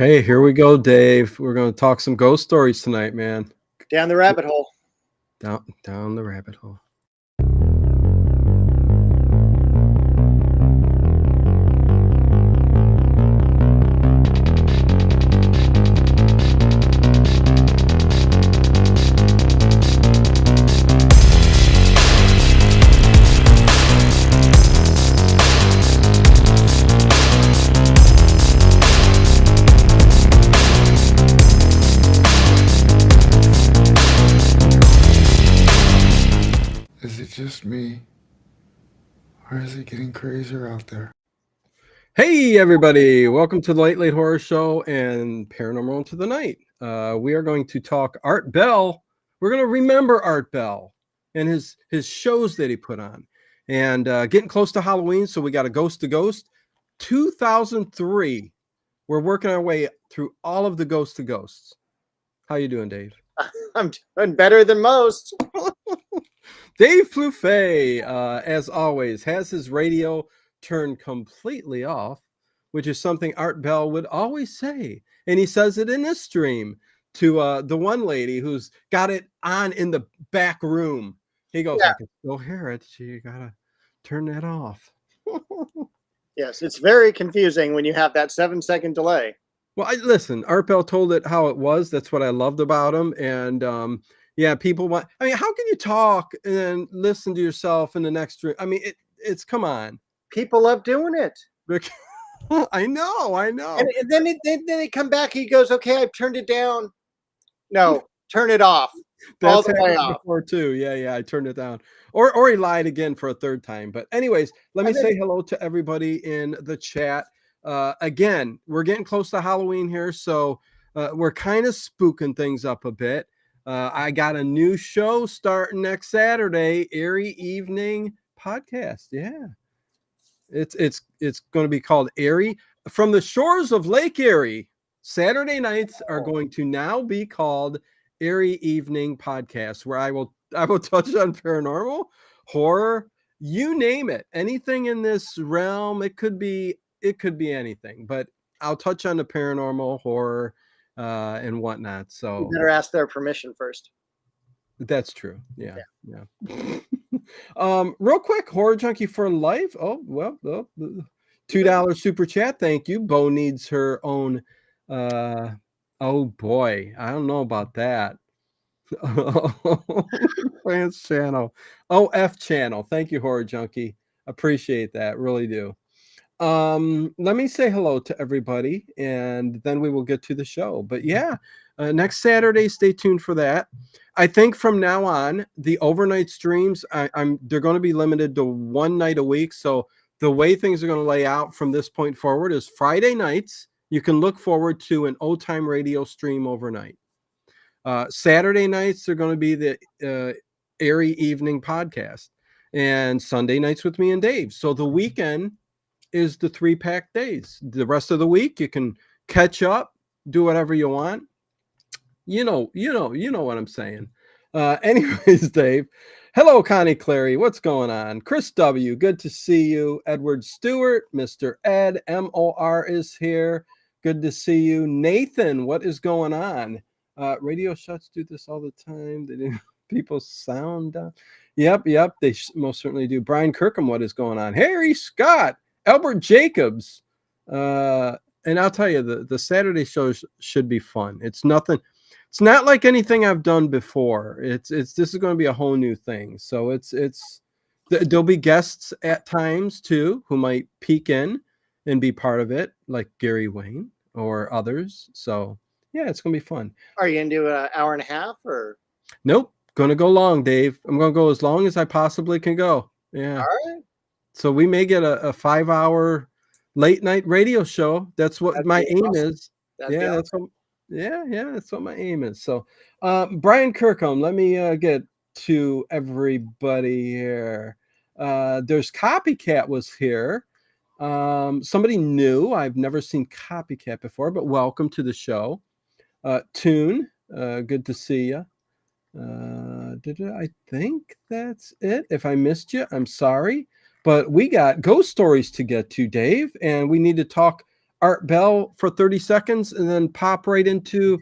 Okay, here we go, Dave. We're going to talk some ghost stories tonight, man. Down the rabbit hole. Down the rabbit hole. Is it just me? Or is it getting crazier out there? Hey, everybody. Welcome to the Late Late Horror Show and Paranormal into the Night. We are going to talk Art Bell. We're going to remember Art Bell and his shows that he put on. And getting close to Halloween, so we got a Ghost to Ghost. 2003. We're working our way through all of the Ghost to Ghosts. How you doing, Dave? I'm doing better than most. Dave Plouffe, as always, has his radio turned completely off, which is something Art Bell would always say. And he says it in this stream to the one lady who's got it on in the back room. He goes, I can still hear it. So you got to turn that off. Yes, it's very confusing when you have that 7-second delay. Well, listen, Art Bell told it how it was. That's what I loved about him. And yeah, people want, I mean, how can you talk and then listen to yourself in the next room? I mean, it's come on. People love doing it. I know. And then they come back. He goes, okay, I've turned it down. No, turn it off. That's all the way off. Before too. Yeah, I turned it down. Or he lied again for a third time. But anyways, let me say hello to everybody in the chat. Again, we're getting close to Halloween here, so we're kind of spooking things up a bit. I got a new show starting next Saturday, Eerie Evening Podcast. Yeah. It's going to be called Eerie from the shores of Lake Erie. Saturday nights are going to now be called Eerie Evening Podcast, where I will touch on paranormal, horror, you name it. Anything in this realm, it could be anything, but I'll touch on the paranormal, horror, and whatnot. So you better ask their permission first. That's true. Yeah. Real quick, Horror Junkie for Life. Oh, well, $2 super chat. Thank you. Bo needs her own. Oh boy, I don't know about that. Fans channel, OF channel. Thank you, Horror Junkie. Appreciate that. Really do. Let me say hello to everybody, and then we will get to the show. But yeah, next Saturday, stay tuned for that. I think from now on, the overnight streams, they're going to be limited to one night a week. So the way things are going to lay out from this point forward is Friday nights. You can look forward to an old time radio stream overnight. Saturday nights are going to be the Eerie Evening Podcast, and Sunday nights with me and Dave. So the weekend is the 3-pack days. The rest of the week you can catch up, do whatever you want. You know what I'm saying. Anyways, Dave. Hello, Connie Clary. What's going on? Chris W. Good to see you. Edward Stewart, Mr. Ed, MOR is here. Good to see you. Nathan, what is going on? Radio shuts do this all the time. They do people sound down. Yep. They most certainly do. Brian Kirkham, what is going on? Harry Scott, Albert Jacobs. And I'll tell you, the Saturday shows should be fun. It's nothing. It's not like anything I've done before. This is going to be a whole new thing. So there'll be guests at times too who might peek in and be part of it, like Gary Wayne or others. So yeah, it's going to be fun. Are you going to do an hour and a half or? Nope. Going to go long, Dave. I'm going to go as long as I possibly can go. Yeah. All right. So we may get a 5-hour late night radio show. That's what my aim is. Yeah, that's what. Yeah, that's what my aim is. So, Brian Kirkham, let me get to everybody here. There's Copycat was here. Somebody new. I've never seen Copycat before, but welcome to the show. Tune, good to see you. I think that's it. If I missed you, I'm sorry. But we got ghost stories to get to, Dave, and we need to talk Art Bell for 30 seconds and then pop right into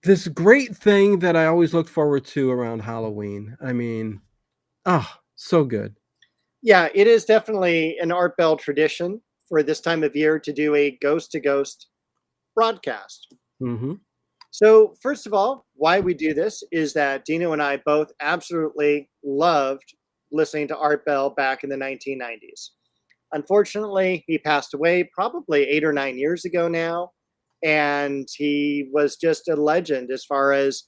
this great thing that I always look forward to around Halloween. I mean, so good. Yeah, it is definitely an Art Bell tradition for this time of year to do a ghost to ghost broadcast. Hmm. So, first of all, why we do this is that Dino and I both absolutely loved listening to Art Bell back in the 1990s. Unfortunately, he passed away probably 8 or 9 years ago now. And he was just a legend as far as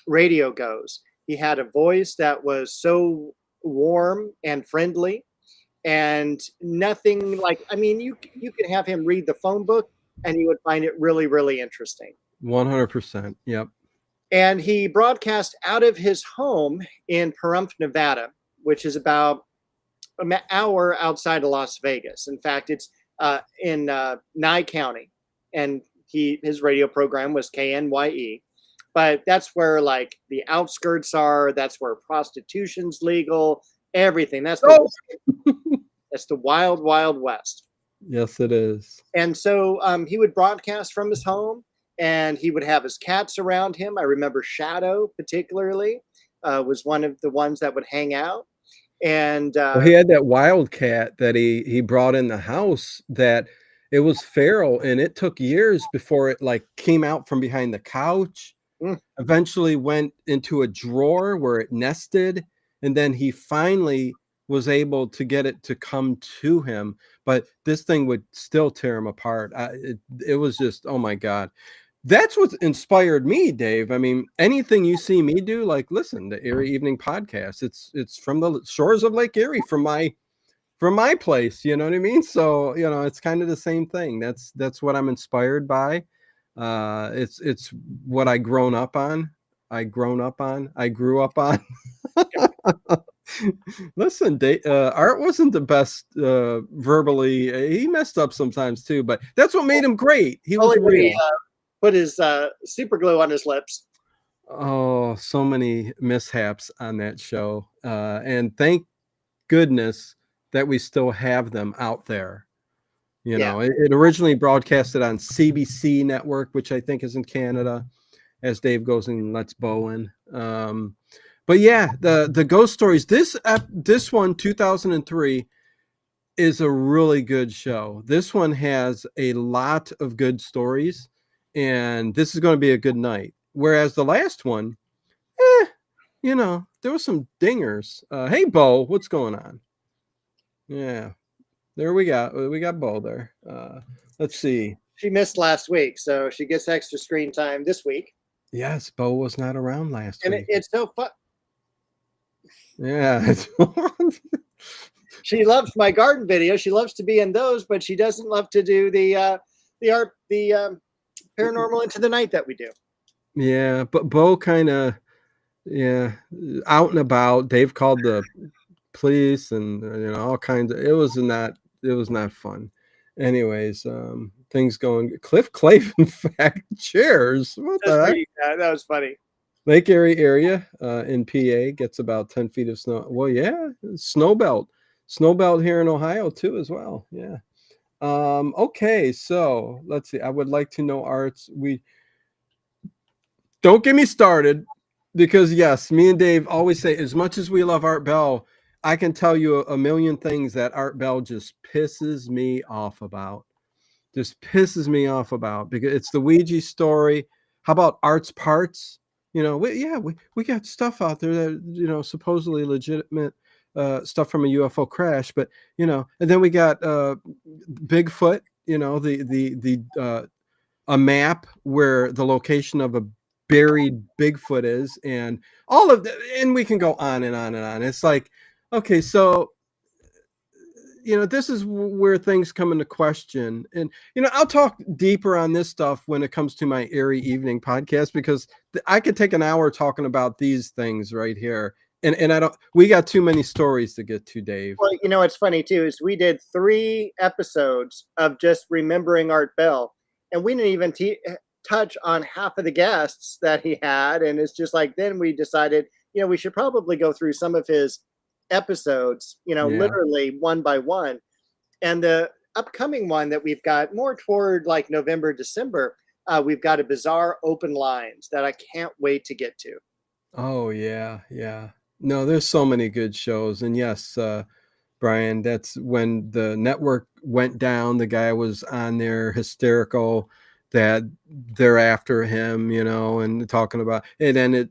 radio goes. He had a voice that was so warm and friendly, and nothing like, I mean, you could have him read the phone book and you would find it really, really interesting. 100%. Yep. And he broadcast out of his home in Pahrump, Nevada, which is about an hour outside of Las Vegas. In fact, it's in Nye County, and his radio program was KNYE. But that's where like the outskirts are. That's where prostitution's legal. Everything. That's the wild, wild west. Yes, it is. And so he would broadcast from his home, and he would have his cats around him. I remember Shadow particularly was one of the ones that would hang out. And Well, he had that wildcat that he brought in the house that it was feral, and it took years before it like came out from behind the couch. Mm. Eventually went into a drawer where it nested, and then he finally was able to get it to come to him. But this thing would still tear him apart. It was just, oh my God. That's what inspired me, Dave. I mean, anything you see me do, like listen, the Erie Evening Podcast. It's from the shores of Lake Erie, from my place. You know what I mean? So it's kind of the same thing. That's what I'm inspired by. It's what I grew up on. Listen, Art wasn't the best verbally. He messed up sometimes too, but that's what made him great. He was only when real. he put his super glue on his lips. Oh, so many mishaps on that show. And thank goodness that we still have them out there. It originally broadcasted on CBC network, which I think is in Canada, as Dave goes and lets Bowen. But yeah, the ghost stories, this one, 2003, is a really good show. This one has a lot of good stories, and this is going to be a good night. Whereas the last one, there was some dingers. Hey, Bo, what's going on? Yeah, there we got Bo there. Let's see. She missed last week, so she gets extra screen time this week. Yes, Bo was not around last week. And it's so fun. Yeah. She loves my garden video. She loves to be in those, but she doesn't love to do the paranormal into the night that we do. Yeah, but Bo kind of, out and about. Dave called the police and all kinds of. It was not fun. Anyways, things going. Cliff Clave, in fact, chairs. What the heck? That was funny. Lake Erie area in PA gets about 10 feet of snow. Well, yeah, snow belt here in Ohio too, as well. Yeah. Okay, so let's see. I would like to know, Arts. We don't get me started, because yes, me and Dave always say, as much as we love Art Bell, I can tell you a million things that Art Bell just pisses me off about. Because it's the Ouija story. How about Art's parts? We got stuff out there that supposedly legitimate stuff from a UFO crash, but and then we got Bigfoot. A map where the location of a buried Bigfoot is, and all of that, and we can go on and on and on. It's like, okay, so this is where things come into question. And I'll talk deeper on this stuff when it comes to my Erie Evening Podcast, because I could take an hour talking about these things right here, and we got too many stories to get to, Dave. Well, what's funny too is we did 3 episodes of just remembering Art Bell, and we didn't even touch on half of the guests that he had. And it's just like, then we decided we should probably go through some of his episodes, literally one by one. And the upcoming one that we've got more toward like November, December, we've got a bizarre open lines that I can't wait to get to. Oh yeah, yeah. No, there's so many good shows, and yes, Brian, that's when the network went down. The guy was on there hysterical that they're after him, and talking about it. And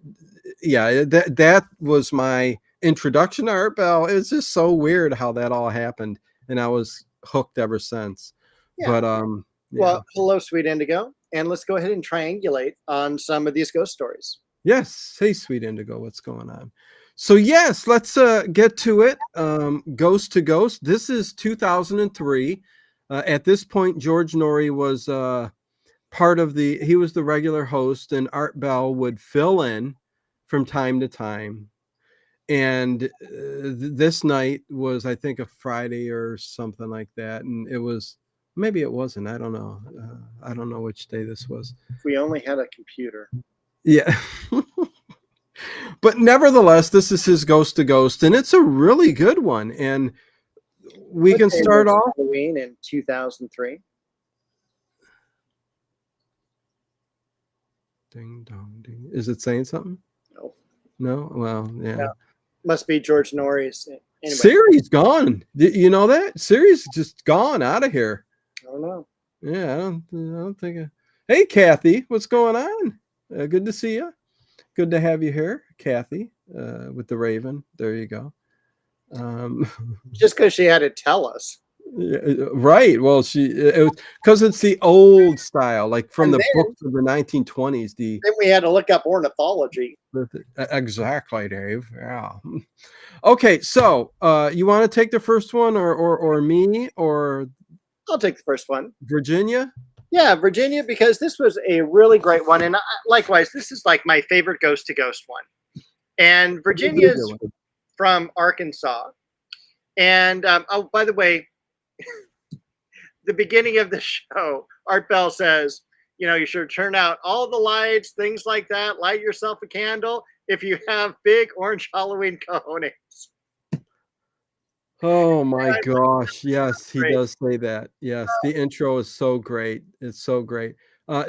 that was my introduction to Art Bell. It's just so weird how that all happened, and I was hooked ever since. Yeah. But yeah. Well, hello, sweet indigo, and let's go ahead and triangulate on some of these ghost stories. Yes. Hey, sweet indigo, what's going on? So yes, let's get to it. Ghost to Ghost. This is 2003. At this point, George Norrie was he was the regular host, and Art Bell would fill in from time to time. And this night was, I think, a Friday or something like that. And maybe it wasn't. I don't know. I don't know which day this was. If we only had a computer. Yeah. But nevertheless, this is his Ghost to Ghost, and it's a really good one. And we can start off Halloween in 2003. Ding dong ding. Is it saying something? No. No? Well, yeah. No. Must be George Norrie's. Anyway. Siri's gone. You know that? Siri's just gone out of here. I don't know. Yeah, I don't think. Hey, Kathy, what's going on? Good to see you. Good to have you here, Kathy, with the Raven. There you go. Just because she had to tell us. Yeah, right. Well, because it's the old style, like from the books of the 1920s. Then we had to look up ornithology. Exactly, Dave. Yeah. Okay, so you want to take the first one, or me, or I'll take the first one. Virginia? Yeah, Virginia, because this was a really great one. And likewise, this is like my favorite Ghost to Ghost one. And Virginia's from Arkansas. And oh, by the way, the beginning of the show, Art Bell says, you should turn out all the lights, things like that. Light yourself a candle if you have big orange Halloween cojones. Oh my gosh. Yes, he does say that. Yes, the intro is so great. It's so great.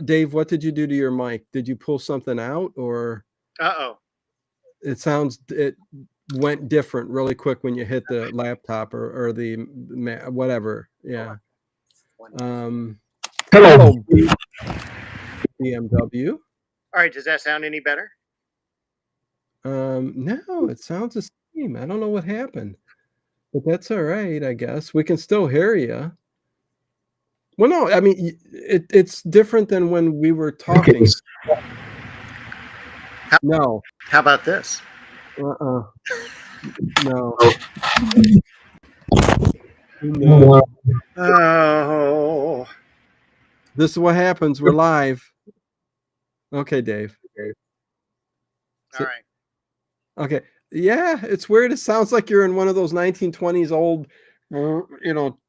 Dave, what did you do to your mic? Did you pull something out, or? Uh-oh. It went different really quick when you hit the laptop or the whatever. Yeah. Hello, BMW. All right. Does that sound any better? No, it sounds the same. I don't know what happened. But that's all right, I guess. We can still hear you. Well, no, I mean, it's different than when we were talking. No. How about this? No. No. Oh. This is what happens. We're live. Okay, Dave. All right. Okay. Yeah, it's weird. It sounds like you're in one of those 1920s old,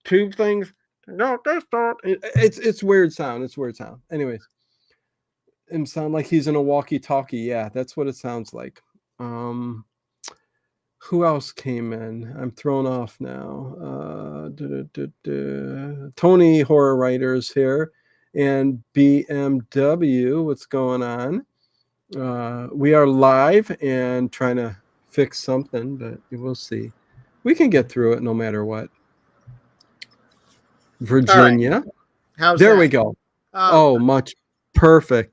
tube things. No, that's not. It's weird sound. It's weird sound. Anyways, it sound like he's in a walkie-talkie. Yeah, that's what it sounds like. Who else came in? I'm thrown off now. Tony Horror Writers here, and BMW. What's going on? We are live and trying to fix something, but we'll see. We can get through it no matter what. Virginia. Right. How's there that? We go. Oh, much perfect.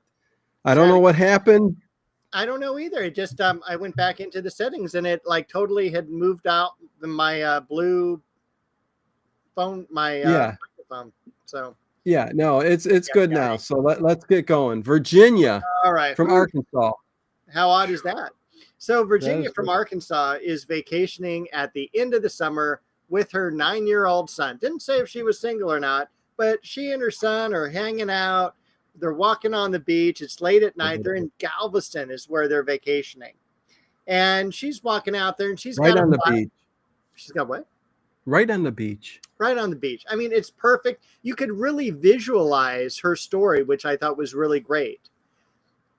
I don't know what happened. I don't know either. It just I went back into the settings and it like totally had moved out my blue phone, my microphone. So yeah, no, it's good now. So let's get going. Virginia. All right. From Arkansas. How odd is that? So Virginia from Arkansas is vacationing at the end of the summer with her 9-year-old son. Didn't say if she was single or not, but she and her son are hanging out. They're walking on the beach. It's late at night. They're in Galveston is where they're vacationing. And she's walking out there and she's right on the beach. She's got what? Right on the beach. Right on the beach. I mean, it's perfect. You could really visualize her story, which I thought was really great.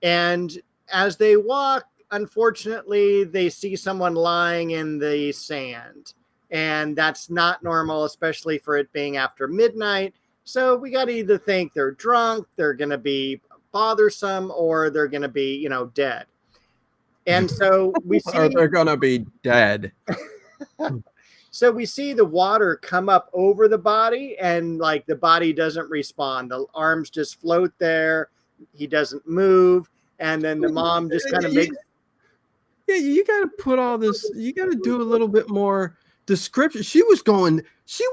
And as they walk, unfortunately, they see someone lying in the sand. and that's not normal, especially for it being after midnight. So we got to either think they're drunk, they're going to be bothersome, or they're going to be, dead. And so we Or see they're gonna be dead. so we see the water come up over the body, and like the body doesn't respond. The arms just float there. He doesn't move, and then the mom just kind of makes. Yeah, you got to put all this. You got to do a little bit more description. She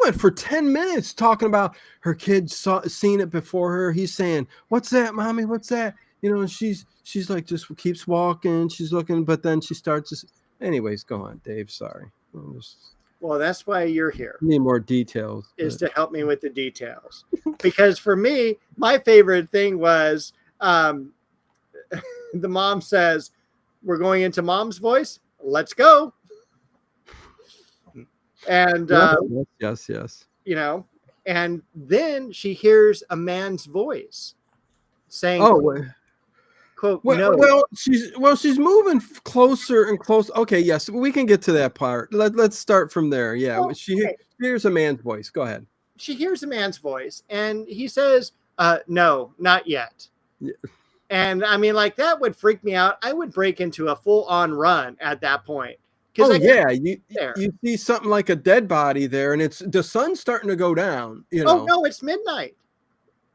went for 10 minutes talking about her kids seen it before her. He's saying, "What's that, mommy? What's that?" And she's like, just keeps walking. She's looking, but then she starts to. Anyways, go on, Dave. Sorry. Well, that's why you're here. Need more details. Is to help me with the details. Because for me, my favorite thing was the mom says, "We're going into mom's voice. Let's go." And yes. and then she hears a man's voice saying, quote, "No." Well, she's moving closer and closer. Okay, yes, we can get to that part. Let's start from there. Yeah, Oh, she hears a man's voice. Go ahead. She hears a man's voice, and he says, "No, not yet." Yeah. And I mean, like, that would freak me out. I would break into a full-on run at that point. Oh yeah, you see something like a dead body there, and the sun's starting to go down. Oh no, it's midnight.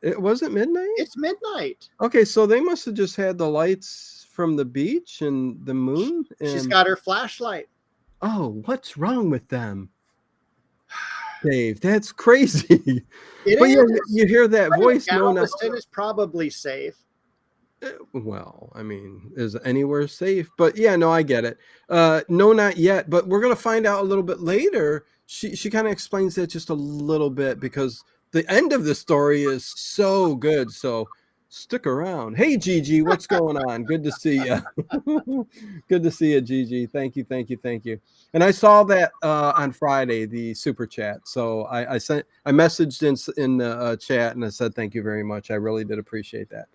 It wasn't midnight? It's midnight. Okay, so they must have just had the lights from the beach and the moon. She's got her flashlight. Oh, what's wrong with them? Dave, that's crazy. But you hear that voice. Galveston is probably safe. Well, I mean, is anywhere safe? But yeah, no, I get it. No, not yet. But we're gonna find out a little bit later. She kind of explains that just a little bit, because the end of the story is so good. So stick around. Hey, Gigi, what's going on? Good to see you. Good to see you, Gigi. Thank you. And I saw that on Friday, the super chat. So I messaged in the chat, and I said thank you very much. I really did appreciate that.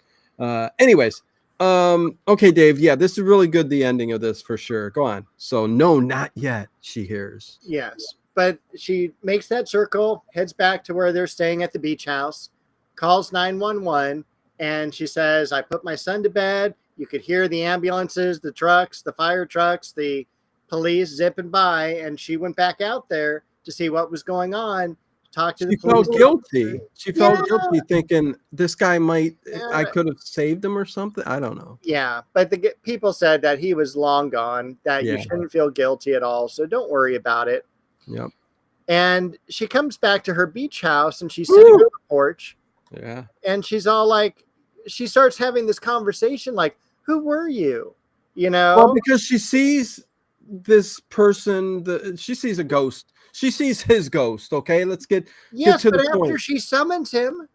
Anyways, okay, Dave. Yeah, this is really good. The ending of this for sure. Go on. So no, not yet. She hears. Yes, but she makes that circle, heads back to where they're staying at the beach house, calls 911, and she says, "I put my son to bed." You could hear the ambulances, the trucks, the fire trucks, the police zipping by, and she went back out there to see what was going on. Talk to the police. Felt guilty. She felt guilty, thinking this guy might. I could have saved him or something. I don't know. Yeah, but the people said that he was long gone. That you shouldn't feel guilty at all. So don't worry about it. Yep. And she comes back to her beach house, and she's sitting on the porch. Yeah. And she's all like, she starts having this conversation, like, "Who were you?" Well, because she sees this person. She sees a ghost. She sees his ghost. Okay, let's get to the point. After she summons him,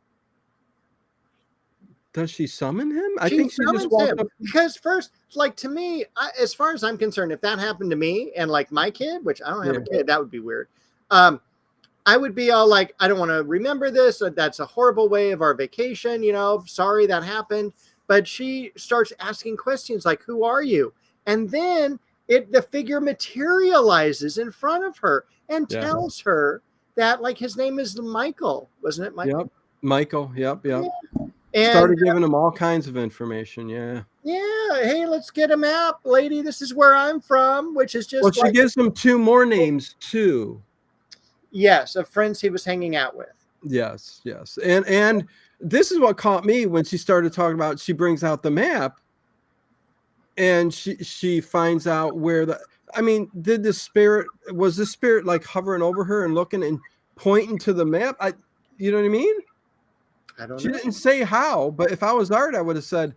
does she summon him? I think she just walked up. Because first, like, to me, as far as I'm concerned, if that happened to me and like my kid, which I don't have a kid, that would be weird. I would be all like, "I don't want to remember this. That's a horrible way of our vacation. Sorry that happened." But she starts asking questions like, "Who are you?" And then the figure materializes in front of her and tells her that, like, his name is Michael. Wasn't it Michael? Yep. Michael. Yep. And started giving him all kinds of information. Yeah. Hey, let's get a map, lady. This is where I'm from, which is just. Well, she gives him 2 more names too. Yes, of friends he was hanging out with. Yes. And this is what caught me when she started talking about. She brings out the map, and she finds out where was the spirit like hovering over her and looking and pointing to the map? You know what I mean? I don't know. She didn't say how, but if I was Art, I would have said,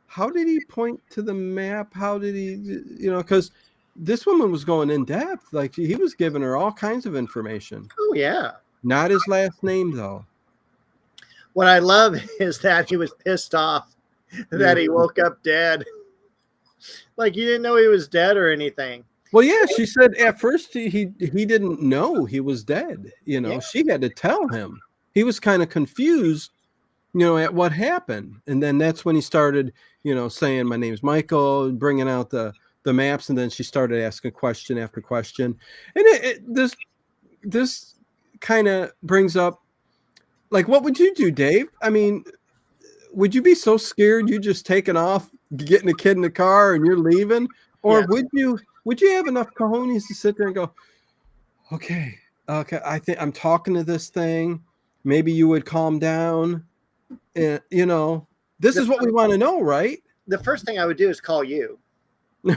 how did he point to the map? How did he, because this woman was going in depth. Like, he was giving her all kinds of information. Oh, yeah. Not his last name, though. What I love is that he was pissed off that he woke up dead. Like, you didn't know he was dead or anything. Well, yeah, she said at first he didn't know he was dead. She had to tell him. He was kind of confused, at what happened. And then that's when he started, saying, "My name's Michael," bringing out the maps. And then she started asking question after question. And this kind of brings up, like, what would you do, Dave? I mean, would you be so scared you just taking off, getting a kid in the car and you're leaving? Or Yes. would you have enough cojones to sit there and go, okay, I think I'm talking to this thing. Maybe you would calm down. And this The, is what we want to know, right? the first thing I would do is call you. Do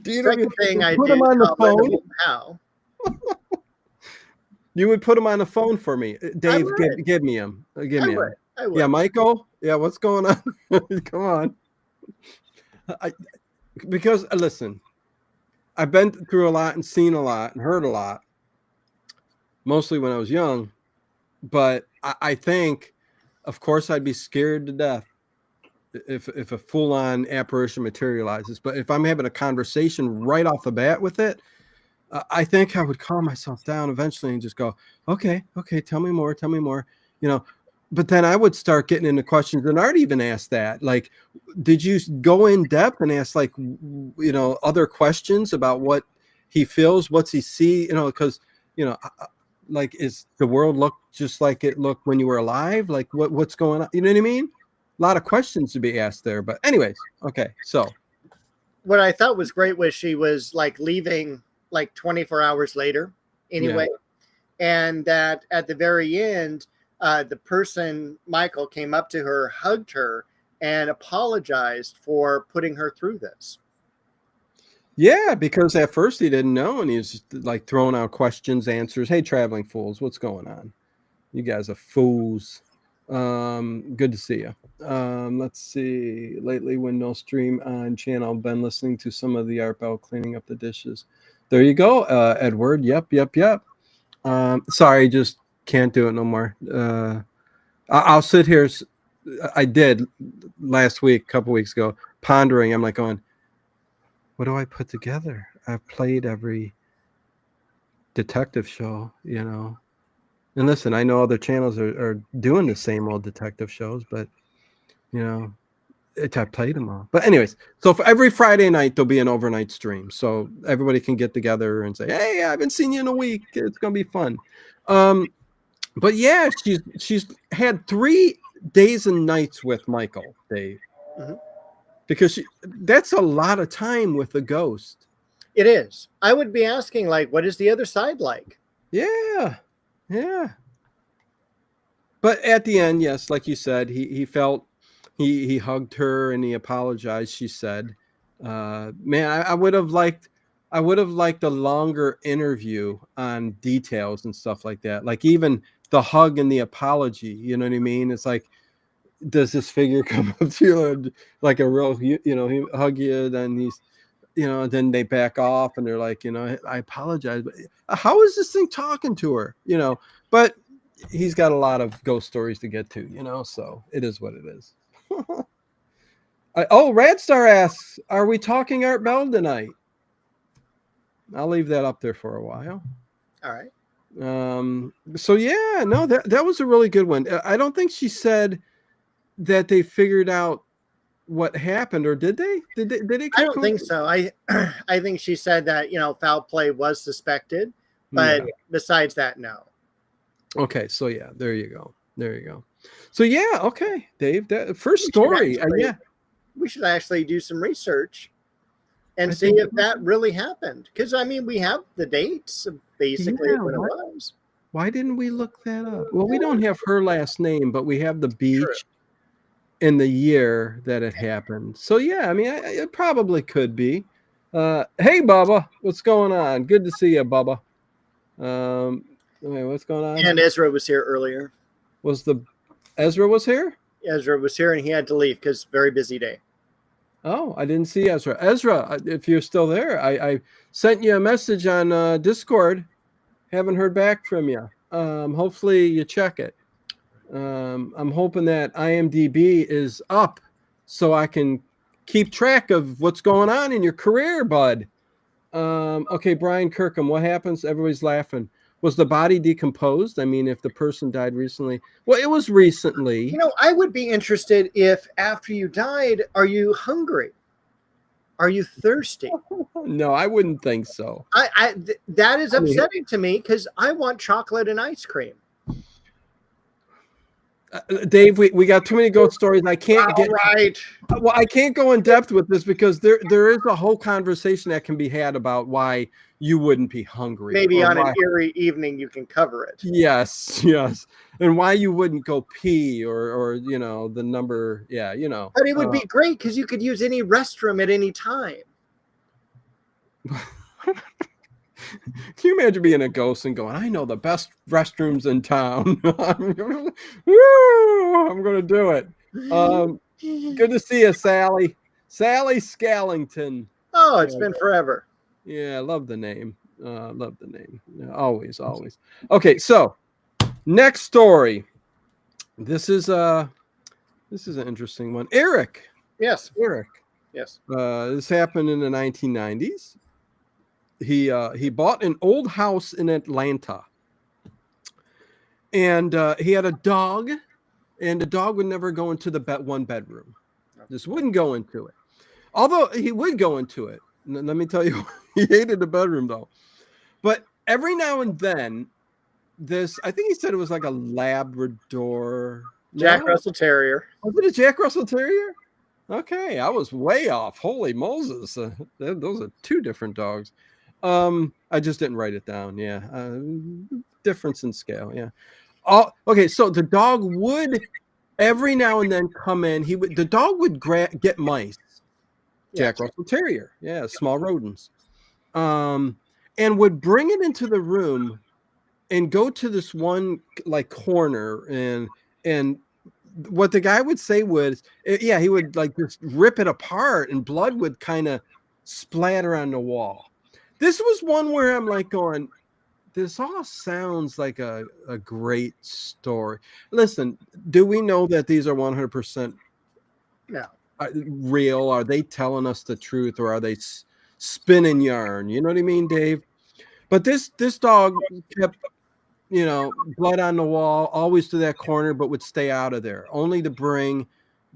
you Second thing I put do him is on the call Linda phone? Howe. You would put him on the phone for me, I Dave. would. Give me him. Give I me would. him. I would. Yeah, Michael. Yeah, what's going on? Come on. Because listen, I've been through a lot and seen a lot and heard a lot, mostly when I was young. But I think, of course, I'd be scared to death if a full-on apparition materializes. But if I'm having a conversation right off the bat with it, I think I would calm myself down eventually and just go, okay, tell me more, But then I would start getting into questions, and Art even asked that, like, did you go in depth and ask, like, other questions about what he feels, what's he see, because like, is the world look just like it looked when you were alive? Like, what's going on? You know what I mean? A lot of questions to be asked there. But anyways, okay, so What I thought was great was she was like leaving like 24 hours later anyway. And that at the very end, the person, Michael, came up to her, hugged her, and apologized for putting her through this. yeah, because at first he didn't know, and he was just, like, throwing out questions, answers. Hey, traveling fools, what's going on? You guys are fools. Good to see you. Let's see. Lately, when no stream on channel, I've been listening to some of the Art Bell cleaning up the dishes. There you go, Edward. Yep. Sorry, just can't do it no more. I'll sit here. I did last week, a couple weeks ago, pondering. I'm like going, what do I put together? I've played every detective show, And listen, I know other channels are doing the same old detective shows, but I played them all. But anyways, so for every Friday night there'll be an overnight stream, so everybody can get together and say, "Hey, I haven't seen you in a week. It's gonna be fun." But yeah, she's had 3 days and nights with Michael, Dave, because that's a lot of time with a ghost. It is. I would be asking, like, what is the other side like? Yeah. But at the end, yes, like you said, he felt he hugged her and he apologized. She said, "Man, I would have liked a longer interview on details and stuff like that. Like even the hug and the apology. You know what I mean? It's like, does this figure come up to you like a real, he hug you, then he's." Then they back off and they're like, I apologize, but how is this thing talking to her? But he's got a lot of ghost stories to get to, so it is what it is. Radstar asks, are we talking Art Bell tonight? I'll leave that up there for a while. All right. So yeah, no, that was a really good one. I don't think she said that they figured out what happened, or did they? Did they? I don't think so. I think she said that foul play was suspected, but besides that, no. Okay, so yeah, there you go. So yeah, okay, Dave, that first story, we should actually do some research and see if that really happened. Because I mean, we have the dates basically when it was. Why didn't we look that up? Well, we don't have her last name, but we have the beach in the year that it happened. So yeah, I mean, it probably could be. Hey, Bubba, what's going on? Good to see you, Bubba. Okay, what's going on? And Ezra was here earlier. Ezra was here? Ezra was here, and he had to leave because very busy day. Oh, I didn't see Ezra. Ezra, if you're still there, I sent you a message on Discord. Haven't heard back from you. Hopefully you check it. I'm hoping that IMDb is up so I can keep track of what's going on in your career, bud. Okay, Brian Kirkham, what happens? Everybody's laughing. Was the body decomposed? I mean, if the person died recently. Well, it was recently. I would be interested if after you died, are you hungry? Are you thirsty? No, I wouldn't think so. That is I mean, upsetting to me because I want chocolate and ice cream. Dave, we got too many ghost stories. I can't get. Right. Well, I can't go in depth with this because there is a whole conversation that can be had about why you wouldn't be hungry. Maybe or on why, an eerie evening you can cover it. yes, and why you wouldn't go pee or the number. Yeah, But it would be great because you could use any restroom at any time. Can you imagine being a ghost and going, I know the best restrooms in town. I'm going to do it. Good to see you, Sally. Sally Scallington. Oh, it's been forever. Yeah, I love the name. Love the name. Yeah, always, always. Okay, so next story. This is an interesting one. Eric. Yes. Eric. Yes. This happened in the 1990s. He bought an old house in Atlanta, and he had a dog, and the dog would never go into the one bedroom. Just wouldn't go into it. Although he would go into it. Let me tell you, he hated the bedroom though. But every now and then, I think he said it was like a Labrador. Jack Russell Terrier. Was it a Jack Russell Terrier? Okay, I was way off. Holy Moses. Those are two different dogs. I just didn't write it down. Yeah. Difference in scale. Yeah. Oh, okay. So the dog would every now and then come in. The dog would get mice. Jack Russell Terrier. Yeah. Small rodents. And would bring it into the room and go to this one like corner and what the guy would say was, he would like just rip it apart and blood would kind of splatter on the wall. This was one where I'm like going, this all sounds like a great story. Listen, do we know that these are 100% real? Are they telling us the truth or are they spinning yarn? You know what I mean, Dave? But this dog kept, blood on the wall, always to that corner, but would stay out of there, only to bring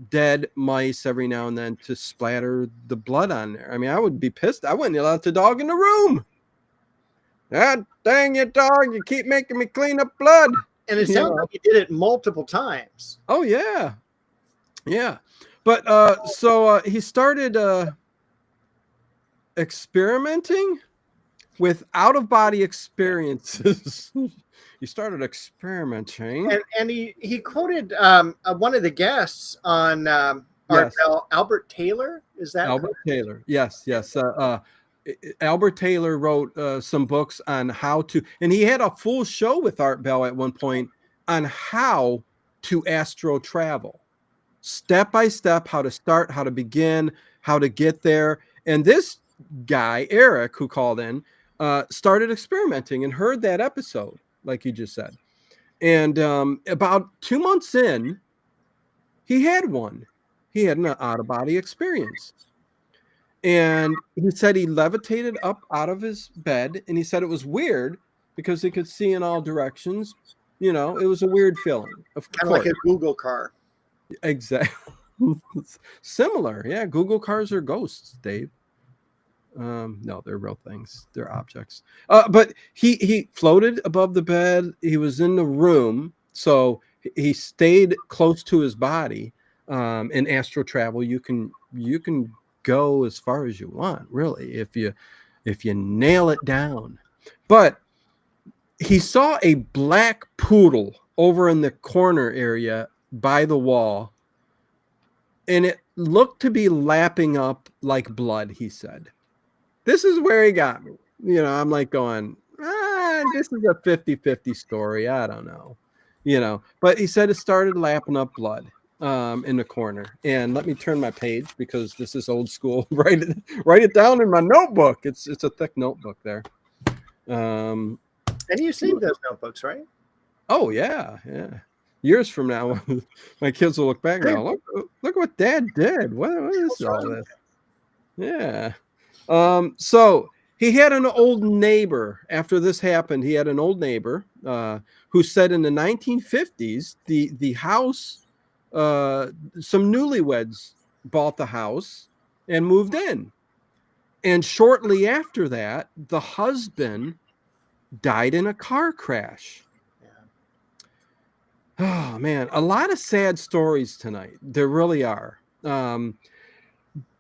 dead mice every now and then to splatter the blood on there. I mean, I would be pissed. I wouldn't allow the dog in the room. God dang it, dog. You keep making me clean up blood. And it sounds like he did it multiple times. Oh, yeah. Yeah. But so he started experimenting with out-of-body experiences. He started experimenting. And he quoted one of the guests on Art Bell, Albert Taylor. Is that Albert Taylor? Yes. Albert Taylor wrote some books on how to, and he had a full show with Art Bell at one point on how to astral travel, step by step, how to start, how to begin, how to get there. And this guy, Eric, who called in, started experimenting and heard that episode, like you just said. And about 2 months in, he had one. He had an out-of-body experience. And he said he levitated up out of his bed, and he said it was weird because he could see in all directions. It was a weird feeling. Kind of like a Google car. Exactly. Similar. Yeah, Google cars are ghosts, Dave. No, they're real things. They're objects. But he floated above the bed. He was in the room, so he stayed close to his body. In astral travel, you can go as far as you want, really, if you nail it down. But he saw a black poodle over in the corner area by the wall, and it looked to be lapping up like blood, he said. This is where he got me. I'm like going, this is a 50-50 story. I don't know. But he said it started lapping up blood in the corner. And let me turn my page because this is old school. Write it down in my notebook. It's a thick notebook there. And you saved those notebooks, right? Oh, yeah. Years from now, my kids will look back and go, look what Dad did. What is all this? Yeah. So he had an old neighbor. After this happened, he had an old neighbor who said in the 1950s, the house, some newlyweds bought the house and moved in. And shortly after that, the husband died in a car crash. Oh man, a lot of sad stories tonight. There really are.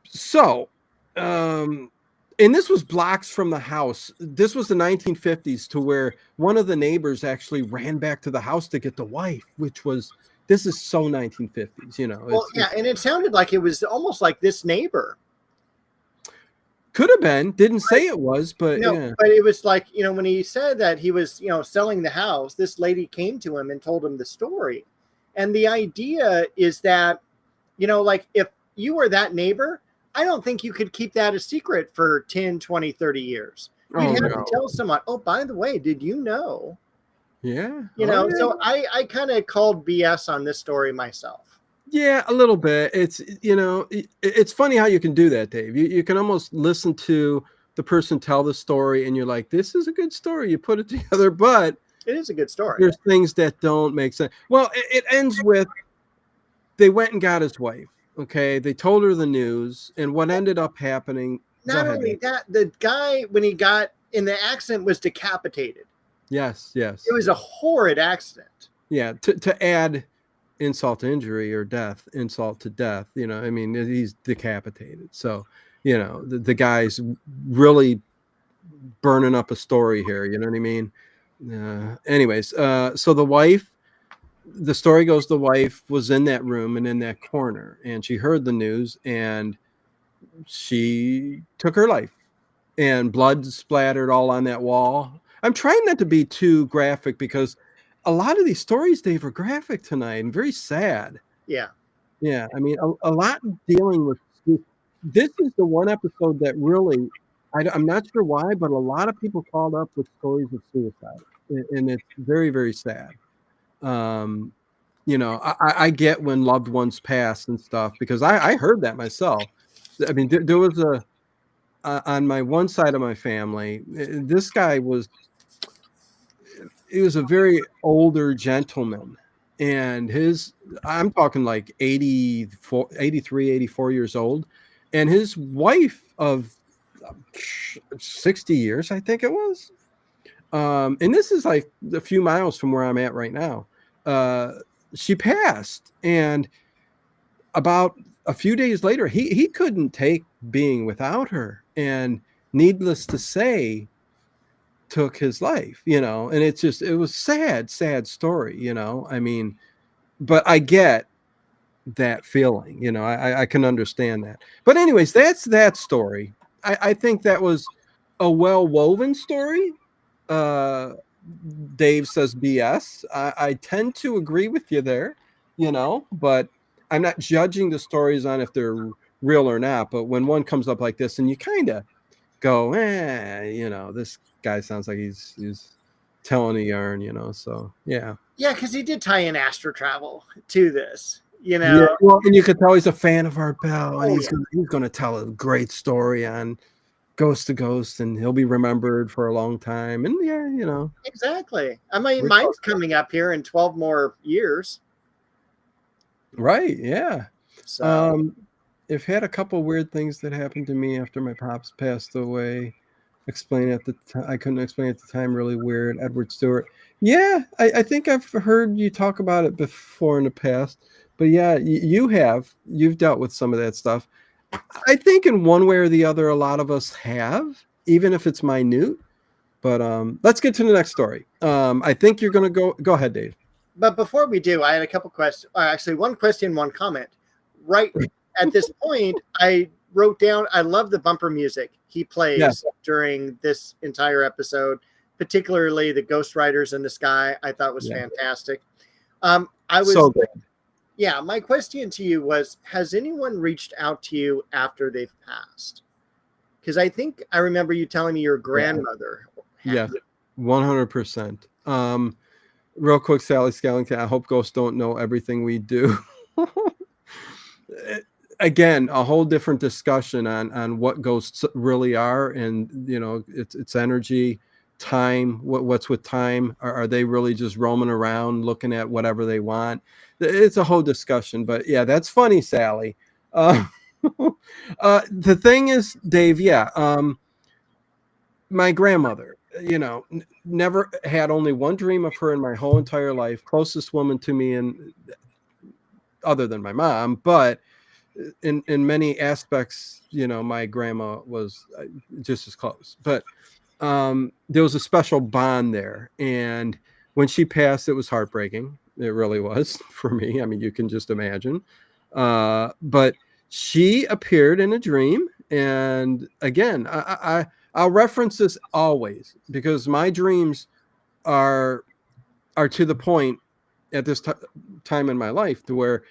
So, um, and this was blocks from the house. This was the 1950s, to where one of the neighbors actually ran back to the house to get the wife, which was, this is so 1950s, you know. Well, yeah, and it sounded like it was almost like this neighbor. Could have been, didn't say it was, but yeah. But it was like, when he said that he was, selling the house, this lady came to him and told him the story. And the idea is that, like if you were that neighbor, I don't think you could keep that a secret for 10, 20, 30 years. You'd have to tell someone, oh, by the way, did you know? Yeah. So I kind of called BS on this story myself. Yeah, a little bit. It's, it's funny how you can do that, Dave. You can almost listen to the person tell the story and you're like, this is a good story. You put it together, but it is a good story. There's things that don't make sense. Well, it ends with, they went and got his wife. Okay. They told her the news, and what ended up happening. Not only that, the guy, when he got in the accident, was decapitated. Yes. Yes. It was a horrid accident. Yeah. To add insult to injury, or death, insult to death, I mean, he's decapitated. So, the guy's really burning up a story here. You know what I mean? Anyways, so the story goes, the wife was in that room and in that corner, and she heard the news, and she took her life, and blood splattered all on that wall. I'm trying not to be too graphic, because a lot of these stories, Dave, are graphic tonight and very sad. Yeah. Yeah. I mean, a lot dealing with, this is the one episode that really, I'm not sure why, but a lot of people called up with stories of suicide, and it's very, very sad. I get when loved ones pass and stuff, because I heard that myself. I mean, there was on my one side of my family, this guy he was a very older gentleman, and I'm talking like 84, 83, 84 years old, and his wife of 60 years, I think it was. And this is like a few miles from where I'm at right now. She passed, and about a few days later, he couldn't take being without her, and needless to say, took his life, and it was sad story, I mean, but I get that feeling, I can understand that. But anyways, that's that story. I think that was a well-woven story. Dave says BS. I tend to agree with you there, but I'm not judging the stories on if they're real or not. But when one comes up like this, and you kind of go, this guy sounds like he's telling a yarn, so yeah. Yeah, because he did tie in astral travel to this, Yeah, well, and you could tell he's a fan of Art Bell, and he's going to tell a great story on Ghost to Ghost, and he'll be remembered for a long time. And yeah, exactly. I mean, mine's coming up here in 12 more years. Right. Yeah. So I've had a couple weird things that happened to me after my pops passed away. I couldn't explain at the time. Really weird. Edward Stewart. Yeah, I think I've heard you talk about it before in the past. But yeah, you've dealt with some of that stuff. I think in one way or the other, a lot of us have, even if it's minute. But let's get to the next story. I think you're going to go ahead, Dave. But before we do, I had a couple questions. Actually, one question, one comment. Right at this point, I wrote down, I love the bumper music he plays during this entire episode, particularly the Ghost Riders in the Sky. I thought was fantastic. I was so good. Yeah, my question to you was, has anyone reached out to you after they've passed? Because I think I remember you telling me your grandmother. Yeah, 100%. Real quick, Sally Skellington, I hope ghosts don't know everything we do. Again, a whole different discussion on what ghosts really are, and it's energy, time. What's with time? Are they really just roaming around looking at whatever they want? It's a whole discussion. But yeah, that's funny, Sally. The thing is, Dave, yeah, my grandmother, never had only one dream of her in my whole entire life, closest woman to me, and other than my mom, but in many aspects, my grandma was just as close. But there was a special bond there, and when she passed, it was heartbreaking. It really was for me. I mean, you can just imagine. But she appeared in a dream, and again, I'll reference this always because my dreams are to the point at this time in my life to where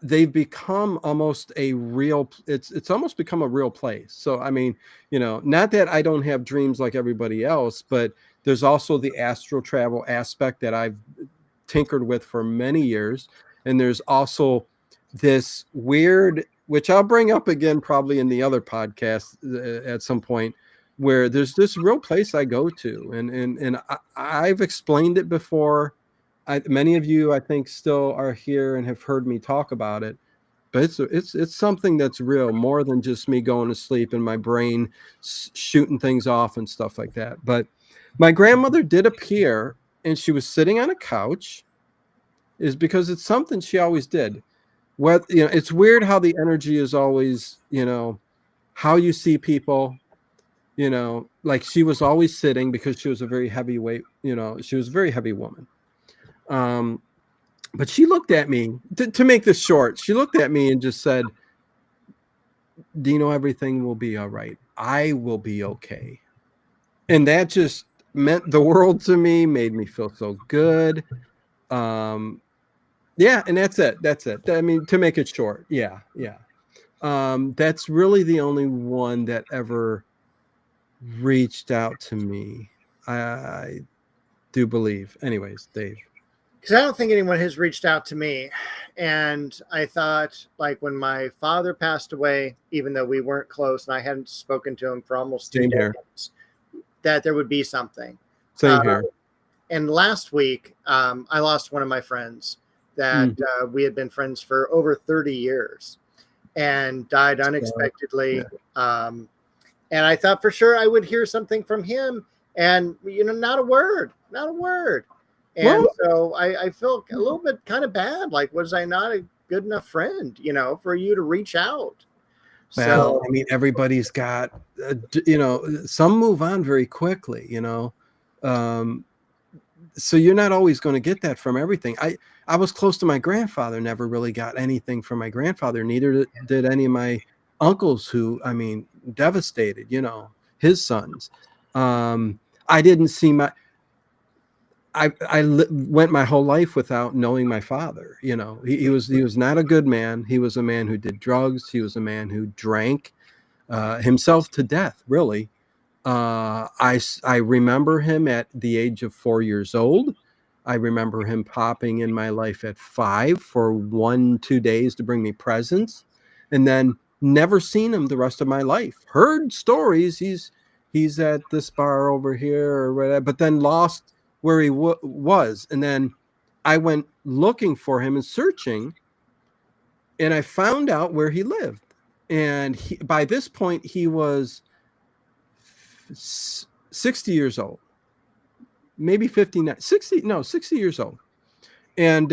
they've become almost a real. It's almost become a real place. So I mean, not that I don't have dreams like everybody else, but there's also the astral travel aspect that I've tinkered with for many years, and there's also this weird, which I'll bring up again probably in the other podcast at some point, where there's this real place I go to, and I've explained it before. Many of you, I think, still are here and have heard me talk about it, but it's something that's real, more than just me going to sleep and my brain shooting things off and stuff like that. But my grandmother did appear, and she was sitting on a couch, is because it's something she always did. It's weird how the energy is always, how you see people, like she was always sitting because she was a very heavyweight, she was a very heavy woman. But she looked at me, to make this short, she looked at me and just said, Dino, everything will be all right. I will be okay. And that just meant the world to me, made me feel so good. Yeah, and that's it. I mean, to make it short, yeah. That's really the only one that ever reached out to me. I do believe. Anyways, Dave. Because I don't think anyone has reached out to me. And I thought, like, when my father passed away, even though we weren't close and I hadn't spoken to him for almost 2 decades, that there would be something. Same here. And last week, I lost one of my friends that we had been friends for over 30 years and died unexpectedly. And I thought for sure I would hear something from him, and, not a word. And so I feel a little bit kind of bad. Like, was I not a good enough friend, for you to reach out? Well, so, I mean, everybody's got, some move on very quickly, so you're not always going to get that from everything. I was close to my grandfather, never really got anything from my grandfather. Neither did any of my uncles who, I mean, devastated, his sons. I didn't see I went my whole life without knowing my father. He was not a good man. He was a man who did drugs. He was a man who drank himself to death, really. I remember him at the age of 4 years old. I remember him popping in my life at 5 for 1-2 days to bring me presents, and then never seen him the rest of my life. Heard stories. He's at this bar over here or whatever, but then lost where he was. And then I went looking for him and searching, and I found out where he lived. And by this point, he was 60 years old, maybe 59, 60 years old. And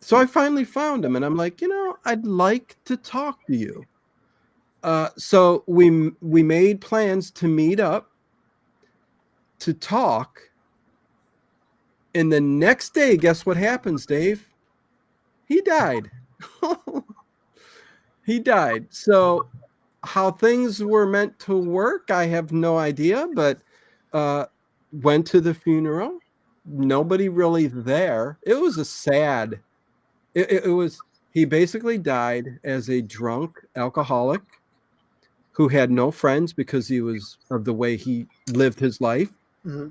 so I finally found him, and I'm like, I'd like to talk to you. So we made plans to meet up to talk. And the next day, guess what happens, Dave? He died. He died. So how things were meant to work, I have no idea, but went to the funeral. Nobody really there. It was a sad, it was, he basically died as a drunk alcoholic who had no friends because he was of the way he lived his life. Mm-hmm.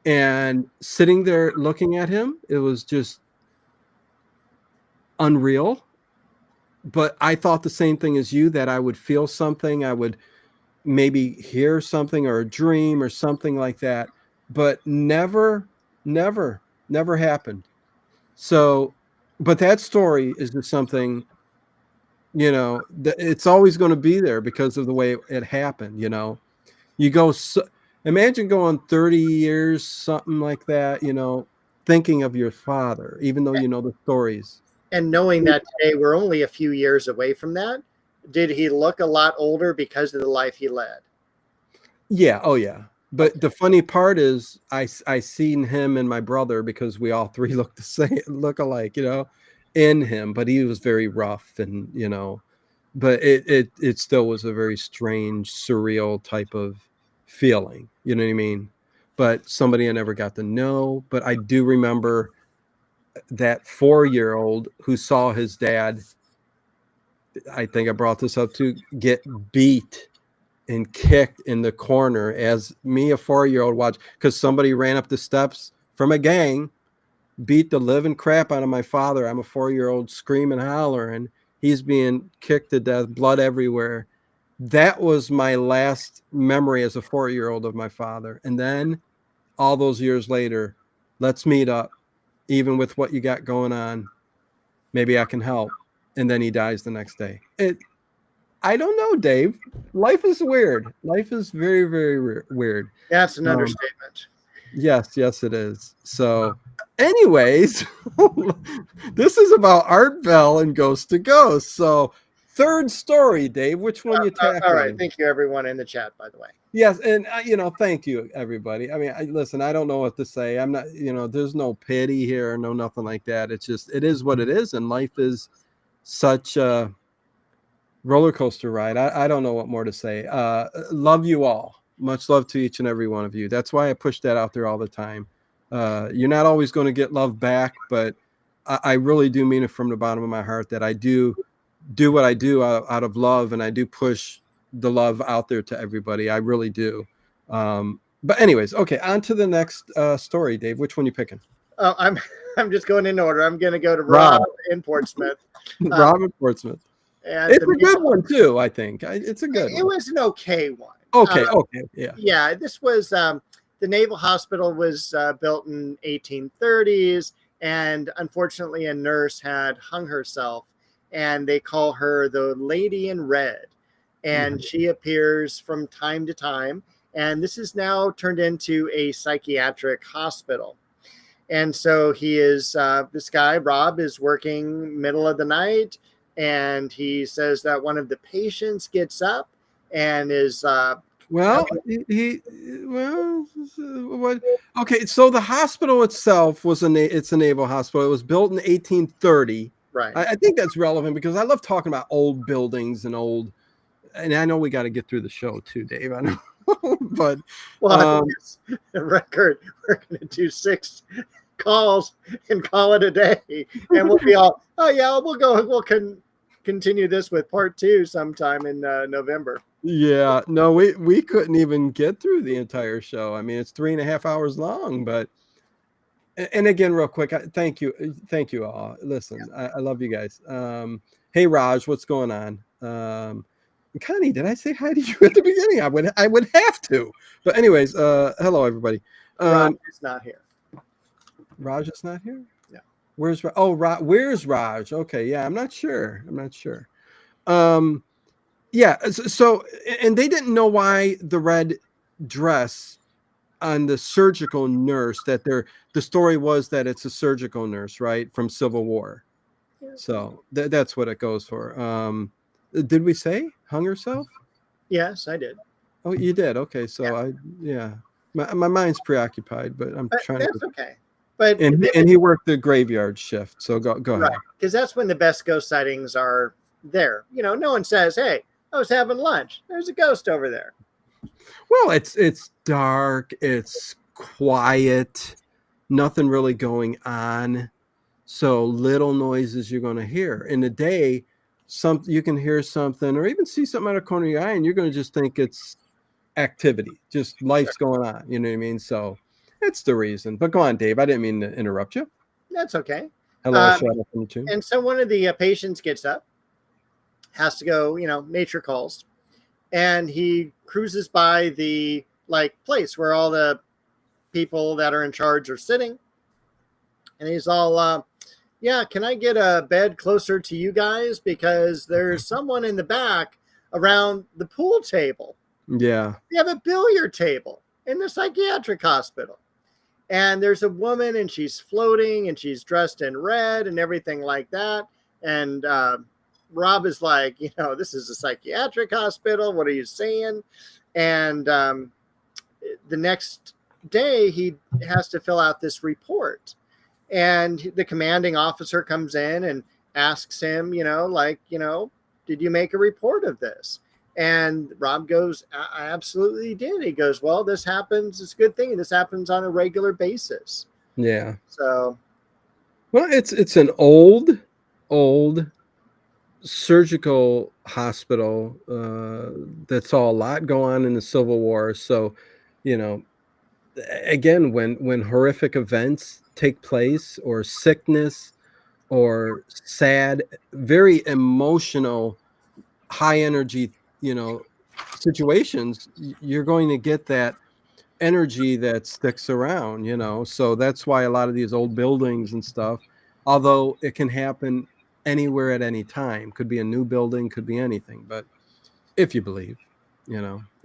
And sitting there looking at him, it was just unreal. But I thought the same thing as you, that I would feel something. I would maybe hear something or a dream or something like that. But never happened. So, but that story is just something You know, it's always going to be there because of the way it happened. You know, you go, imagine going 30 years, something like that, you know, thinking of your father, even though you know the stories. And knowing that today we're only a few years away from that, did he look a lot older because of the life he led? Yeah. Oh, yeah. But Okay. the funny part is, I seen him and my brother because we all three look the same, look alike, you know, in him. But he was very rough, and you know, but it still was a very strange, surreal type of feeling. You know what I mean? But somebody I never got to know. But I do remember that 4-year-old who saw his dad. I think I brought this up to get beat and kicked in the corner as me, a 4-year-old, watched because somebody ran up the steps from a gang, beat the living crap out of my father. I'm a 4-year-old screaming, hollering. He's being kicked to death, blood everywhere. That was my last memory as a 4-year-old of my father. And then all those years later, let's meet up, even with what you got going on. Maybe I can help. And then he dies the next day. I don't know, Dave. Life is weird. Life is very, very weird. That's an Um, understatement. yes, it is. So, anyways, this is about Art Bell and Ghost to Ghost. So, third story, Dave. Which one you All right. tackling? Thank you, everyone in the chat, by the way. Yes, and you know, thank you, everybody. I mean, listen. I don't know what to say. I'm not. You know, there's no pity here, no nothing like that. It's just, it is what it is, and life is such a roller coaster ride. I don't know what more to say. Love you all. Much love to each and every one of you. That's why I push that out there all the time. You're not always going to get love back, but I really do mean it from the bottom of my heart that I do what I do out of love, and I do push the love out there to everybody. I really do. But anyways, okay, on to the next story, Dave. Which one you picking? Oh, I'm just going in order. I'm going to go to Rob. Rob in Portsmouth. Robert Portsmouth. At It's the a good one too, I think. It's a good It one. was an okay one. Okay, yeah. Yeah, this was the Naval Hospital was built in 1830s, and unfortunately, a nurse had hung herself, and they call her the Lady in Red, and she appears from time to time, and this is now turned into a psychiatric hospital. And so he is this guy Rob is working middle of the night, and he says that one of the patients gets up and is Well, well, what? Okay, so the hospital itself was it's a naval hospital. It was built in 1830. right. I think that's relevant because I love talking about old buildings and old. And I know we got to get through the show too, Dave. I know, but Well, I think it's the record. We're going to do 6 calls and call it a day, and we'll be all, oh yeah, we'll go. We'll continue this with part 2 sometime in November. yeah, no, we couldn't even get through the entire show. I mean, it's 3.5 hours long, but. And again, real quick, thank you all. Listen, I love you guys. Hey Raj, what's going on? Connie, did I say hi to you at the beginning? I would have to. But anyways, hello everybody. Raj is not here. Raj is not here. No. Where's where's Raj? Okay, yeah, I'm not sure. Yeah, so and they didn't know why the red dress on the surgical nurse, that the story was that it's a surgical nurse, right, from Civil War. So that's what it goes for. Did we say hung herself? Yes, I did. Oh, you did. Okay, so yeah, my mind's preoccupied, but I'm trying That's to. okay. But And he worked the graveyard shift. So go right, ahead. because that's when the best ghost sightings are there. You know, no one says, "Hey, I was having lunch. There's a ghost over there." Well, it's dark, it's quiet, nothing really going on. So little noises you're going to hear. In the day, you can hear something or even see something out of the corner of your eye, and you're going to just think it's activity, just life's going on. You know what I mean? So that's the reason. But go on, Dave. I didn't mean to interrupt you. That's okay. Hello, Shadow from the Tomb. And so one of the patients gets up, has to go, you know, nature calls, and he cruises by the place where all the people that are in charge are sitting, and he's all, yeah, can I get a bed closer to you guys? Because there's someone in the back around the pool table. Yeah. We have a billiard table in the psychiatric hospital. And there's a woman and she's floating and she's dressed in red and everything like that. And Rob is like, this is a psychiatric hospital. What are you saying? And the next day, he has to fill out this report. And the commanding officer comes in and asks him, did you make a report of this? And Rob goes, I absolutely did. He goes, well, this happens. It's a good thing. This happens on a regular basis. Yeah. So, well, it's an old surgical hospital that saw a lot go on in the Civil War. So, again, when horrific events take place, or sickness, or sad, very emotional, high energy, situations, you're going to get that energy that sticks around, so that's why a lot of these old buildings and stuff, although it can happen anywhere at any time, could be a new building, could be anything, but if you believe,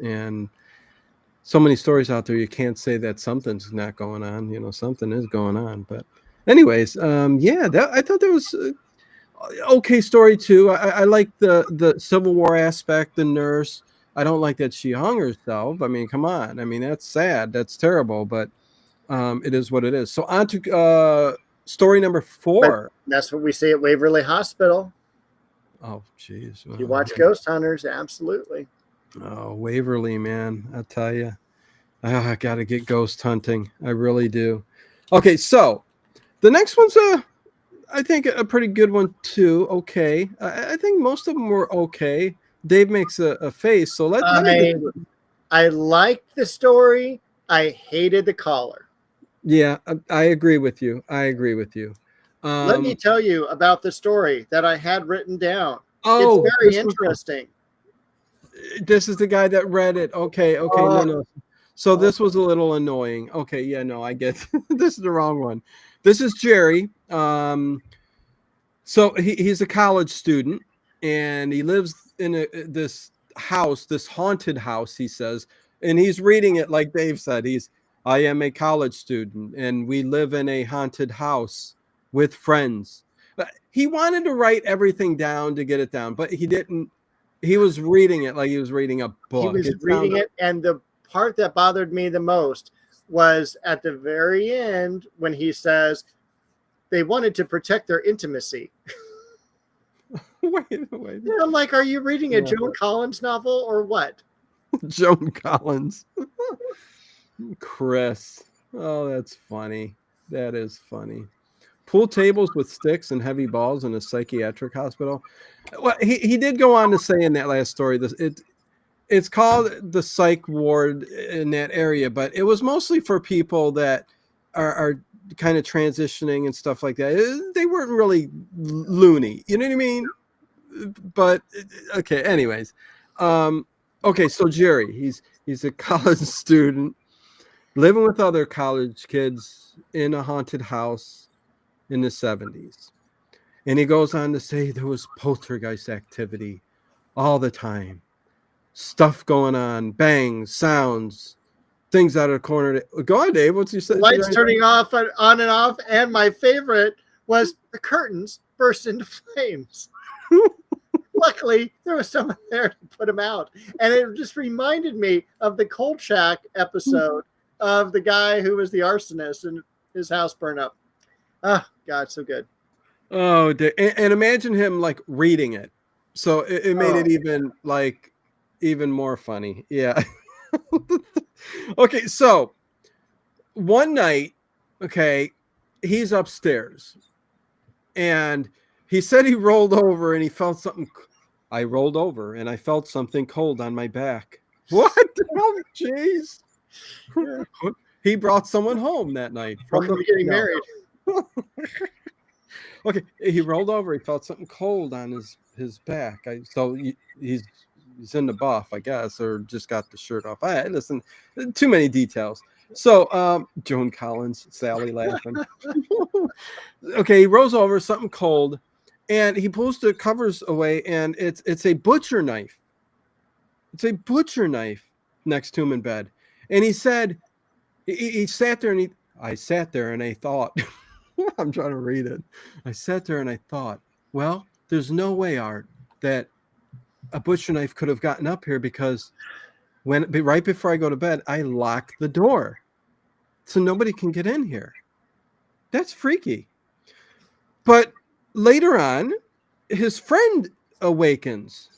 and so many stories out there, you can't say that something's not going on, something is going on. But anyways, I thought that was okay story too. I like the Civil War aspect, the nurse. I don't like that she hung herself. I mean, come on. I mean, that's sad. That's terrible. But it is what it is. So on to story number but 4. that's what we see at Waverly Hospital. Oh, jeez. If you watch Ghost Hunters, absolutely. Oh, Waverly, man. I tell you, I got to get ghost hunting. I really do. Okay, so the next one's I think a pretty good one too. Okay, I think most of them were okay. Dave makes a face, so let me. I liked the story. I hated the caller. Yeah, I agree with you. Let me tell you about the story that I had written down. Oh, it's very interesting. This is the guy that read it. Okay, no. So this was a little annoying. Okay, yeah, no, I get this is the wrong one. This is Jerry. So he's a college student, and he lives in this house, this haunted house, he says, and he's reading it like Dave said. I am a college student, and we live in a haunted house with friends. But he wanted to write everything down to get it down, but he didn't. He was reading it like he was reading a book. He was reading it, and the part that bothered me the most was at the very end when he says they wanted to protect their intimacy. Wait. I'm like, are you reading a Joan Collins novel or what? Joan Collins. Chris. Oh, that's funny. That is funny. Pool tables with sticks and heavy balls in a psychiatric hospital. Well, he did go on to say in that last story, it's called the psych ward in that area, but it was mostly for people that are kind of transitioning and stuff like that. They weren't really loony, you know what I mean? But okay, anyways. Okay, so Jerry, he's a college student living with other college kids in a haunted house in the 70s. And he goes on to say there was poltergeist activity all the time. Stuff going on, bangs, sounds, things out of the corner. Go on, Dave. What's you say? Lights turning off and on and off. And my favorite was the curtains burst into flames. Luckily, there was someone there to put them out. And it just reminded me of the Kolchak episode of the guy who was the arsonist and his house burned up. Oh, God, so good. Oh, and imagine him like reading it. So it made it even more funny. Yeah. Okay, so one night, okay, he's upstairs and he said he rolled over and he felt something. I rolled over and I felt something cold on my back. What? Oh, jeez. He brought someone home that night. Welcome to getting married. Okay, he rolled over. He felt something cold on his back. So he's in the buff, I guess, or just got the shirt off. Listen, too many details. So, Joan Collins, Sally laughing. Okay, he rolls over, something cold, and he pulls the covers away, and it's a butcher knife. It's a butcher knife next to him in bed. And he said, he sat there and I sat there and I thought, I'm trying to read it. I sat there and I thought, well, there's no way, Art, that a butcher knife could have gotten up here, because right before I go to bed, I lock the door so nobody can get in here. That's freaky. But later on, his friend awakens.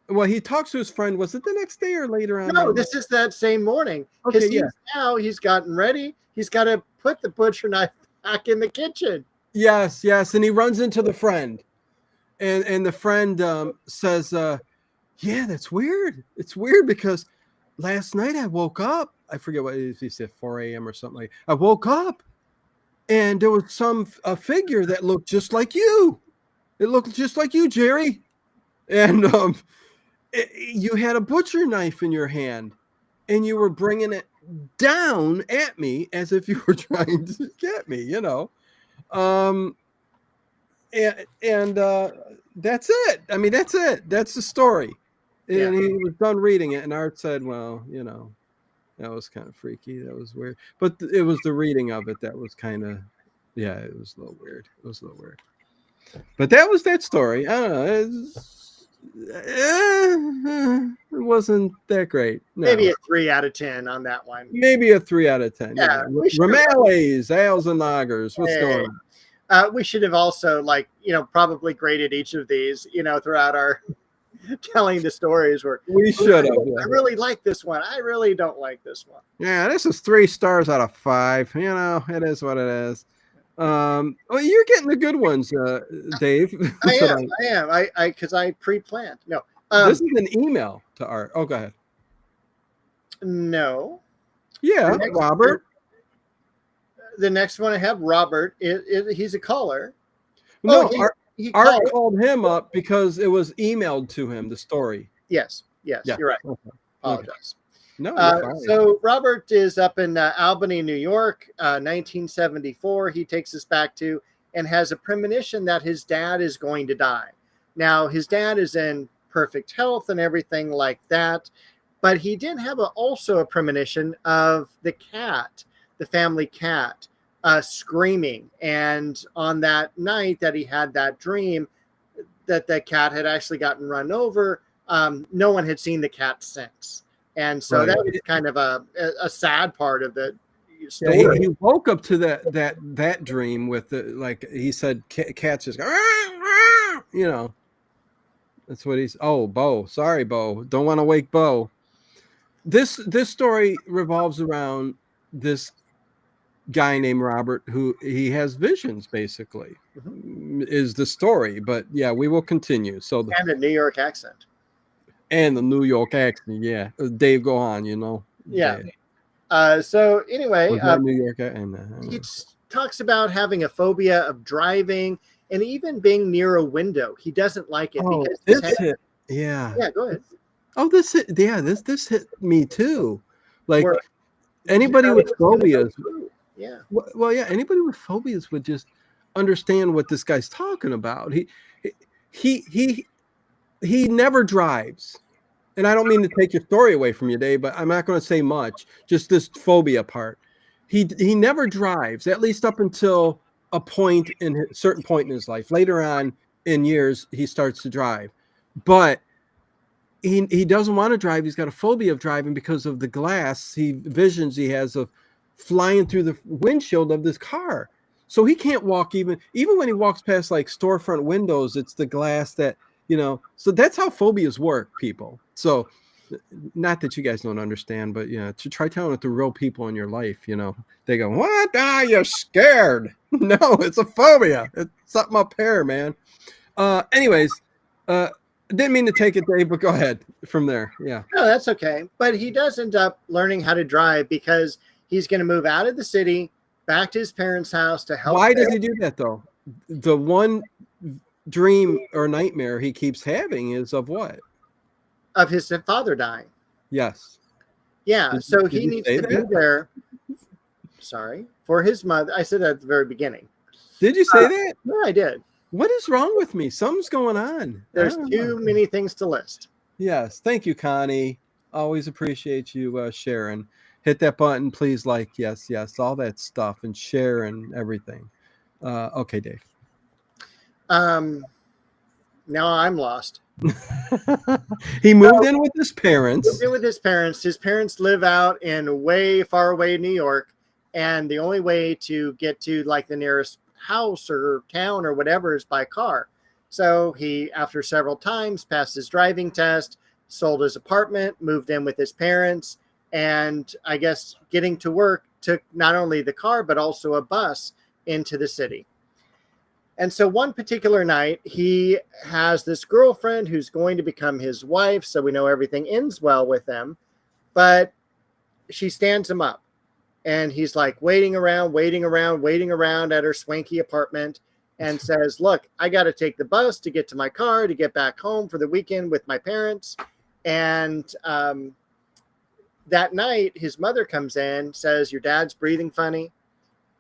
Well, he talks to his friend. Was it the next day or later on? No, this is that same morning. Because he's gotten ready. He's got to put the butcher knife back in the kitchen. Yes. And he runs into the friend. And the friend says, yeah, that's weird. It's weird because last night I woke up. I forget what it is. He said 4 a.m. or something like that. I woke up and there was a figure that looked just like you. It looked just like you, Jerry. And you had a butcher knife in your hand and you were bringing it down at me as if you were trying to get me, and that's it. I mean, that's it. That's the story. And he was done reading it, and Art said, well, that was kind of freaky. That was weird. But it was the reading of it that was kind of, it was a little weird. But that was that story. I don't know. It wasn't that great. No. Maybe a 3 out of 10 on that one. Maybe a 3 out of 10. Yeah. Ramales, ales, and lagers. What's going on? We should have also, probably graded each of these, throughout our telling the stories. We should have. I really like this one. I really don't like this one. Yeah, this is 3 stars out of 5. It is what it is. Well, you're getting the good ones, Dave. I am. Because I pre-planned. No. This is an email to Art. Oh, go ahead. No. Yeah, Robert. The next one I have, Robert. He's a caller. No, Art called him up because it was emailed to him, the story. Yes, you're right. Okay. Apologize. No, so Robert is up in Albany, New York, 1974. He takes us back to and has a premonition that his dad is going to die. Now, his dad is in perfect health and everything like that, but he did have also a premonition of the cat, the family cat, screaming. And on that night that he had that dream, that cat had actually gotten run over, no one had seen the cat since. And so that was kind of a sad part of the story. Yeah, he woke up to that dream with he said, cats just go, that's what he's. Oh, Bo, sorry, Bo, don't want to wake Bo. This story revolves around this guy named Robert who he has visions, basically, is the story. But yeah, we will continue. So and a New York accent. And the New York accent, yeah. Dave, go on, Yeah. So anyway, New York, he talks about having a phobia of driving and even being near a window. He doesn't like it because yeah. Yeah, go ahead. Oh, this hit me too. Like anybody with phobias. Yeah. Well, yeah. Anybody with phobias would just understand what this guy's talking about. He never drives. And I don't mean to take your story away from you, Dave, but I'm not going to say much. Just this phobia part. He never drives, at least up until a certain point in his life. Later on in years, he starts to drive. But he doesn't want to drive. He's got a phobia of driving because of the glass visions he has of flying through the windshield of this car. So he can't walk even when he walks past like storefront windows, it's the glass that, so that's how phobias work, people. So not that you guys don't understand, but to try telling it to real people in your life, they go, what? Ah, you're scared. No, it's a phobia. It's something up here, man. Anyways, didn't mean to take it, Dave, but go ahead from there. Yeah. No, that's okay. But he does end up learning how to drive because he's going to move out of the city back to his parents' house to help. Why does he do that though? The one dream or nightmare he keeps having is of what? Of his father dying. Yes. Yeah. So he needs to be there sorry, for his mother. I said that at the very beginning. Did you say that? No, I did. What is wrong with me? Something's going on. I There's don't too know. many things to list. Yes. Thank you, Connie. Always appreciate you sharing. Hit that button, please. Like, yes, all that stuff, and share and everything. Okay, Dave. Now I'm lost. He moved in with his parents. Moved in with his parents. His parents live out in way far away New York, and the only way to get to like the nearest house or town or whatever is by car. So he, after several times, passed his driving test, sold his apartment, moved in with his parents, and I guess getting to work took not only the car but also a bus into the city. And so one particular night, he has this girlfriend who's going to become his wife. So we know everything ends well with them. But she stands him up. And he's like waiting around at her swanky apartment and says, look, I got to take the bus to get to my car, to get back home for the weekend with my parents. And that night, his mother comes in, says, your dad's breathing funny.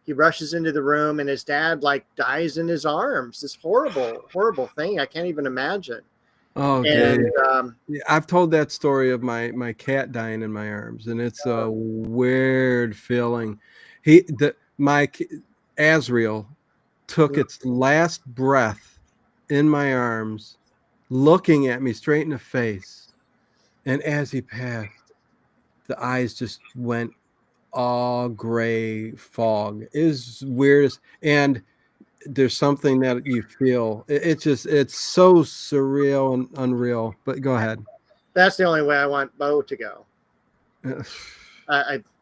He rushes into the room and his dad like dies in his arms. This horrible, horrible thing. I can't even imagine. Oh, And Dave. I've told that story of my cat dying in my arms, and it's a weird feeling. Azrael took its last breath in my arms, looking at me straight in the face. And as he passed, the eyes just went all gray fog. Is weirdest, and there's something that you feel. It's so surreal and unreal. But go ahead. that's the only way I want Bo to go.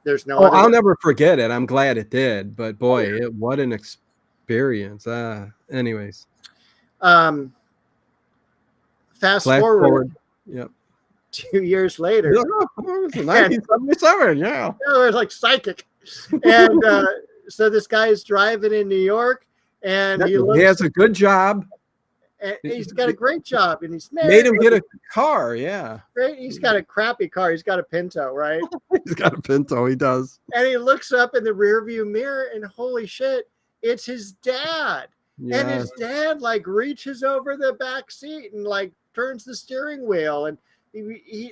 There's no. I'll never forget it. I'm glad it did. But boy, what an experience. Anyways. Fast forward. Yep. 2 years later. 1977. Yeah. It was like psychic. And so this guy is driving in New York, and he has a good job. And he's got a great job, and he's made him get a car. Yeah. Great. He's got a crappy car. He's got a Pinto, right? He's got a Pinto. He does. And he looks up in the rearview mirror, and holy shit, it's his dad. Yes. And his dad like reaches over the back seat and like turns the steering wheel, and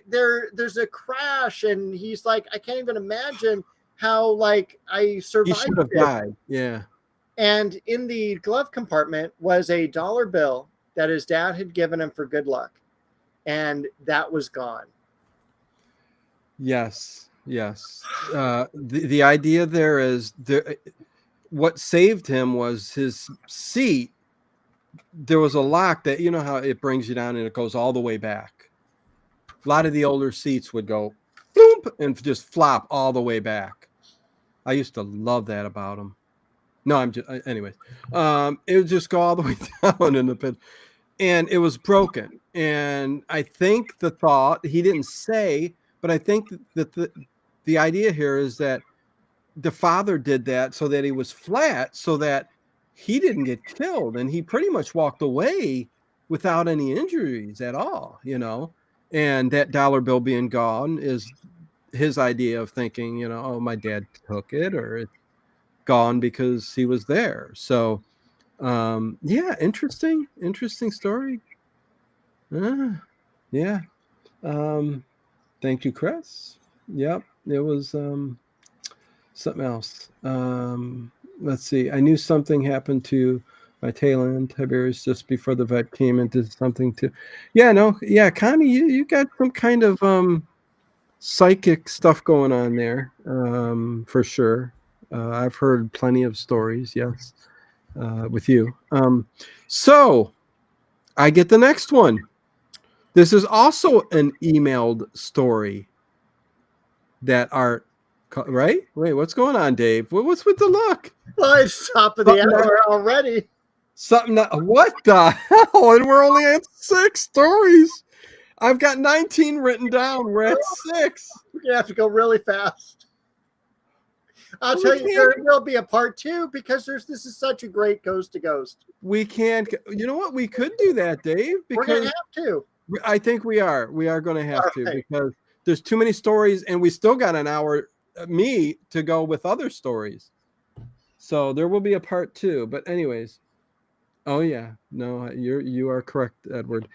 there's a crash, and he's like, I can't even imagine how like I survived. He should have died. Yeah. And in the glove compartment was a $1 bill that his dad had given him for good luck, and that was gone. Yes. The idea there is what saved him was his seat. There was a lock that, you know how it brings you down and it goes all the way back. A lot of the older seats would go boom and just flop all the way back. I used to love that about them. No, I'm just, anyways. It would just go all the way down in the pit, and it was broken. And I think the thought, he didn't say, but I think that the idea here is that the father did that so that he was flat, so that he didn't get killed, and he pretty much walked away without any injuries at all, you know. And that $1 bill being gone is his idea of thinking, you know, oh, my dad took it, or it's gone because he was there. So yeah, interesting story. Yeah. Thank you, Chris. Yep, it was something else. Let's see. I knew something happened to my tail end, Tiberius, just before the vet came and did something to. Yeah, no, yeah, Connie, you got some kind of psychic stuff going on there, for sure. I've heard plenty of stories, yes, with you. So I get the next one. This is also an emailed story that Art, right? Wait, what's going on, Dave? What's with the look? Well, it's top of the hour already. What the hell? And we're only at 6 stories. I've got 19 written down. We're at 6. We're going to have to go really fast. I'll tell you, there will be a part 2 because this is such a great ghost to ghost. We can't. You know what? We could do that, Dave. Because we're going to have to. I think we are. We are going to have to because there's too many stories, and we still got an hour me to go with other stories. So there will be a part 2. But anyways, oh yeah, no, you are correct, Edward.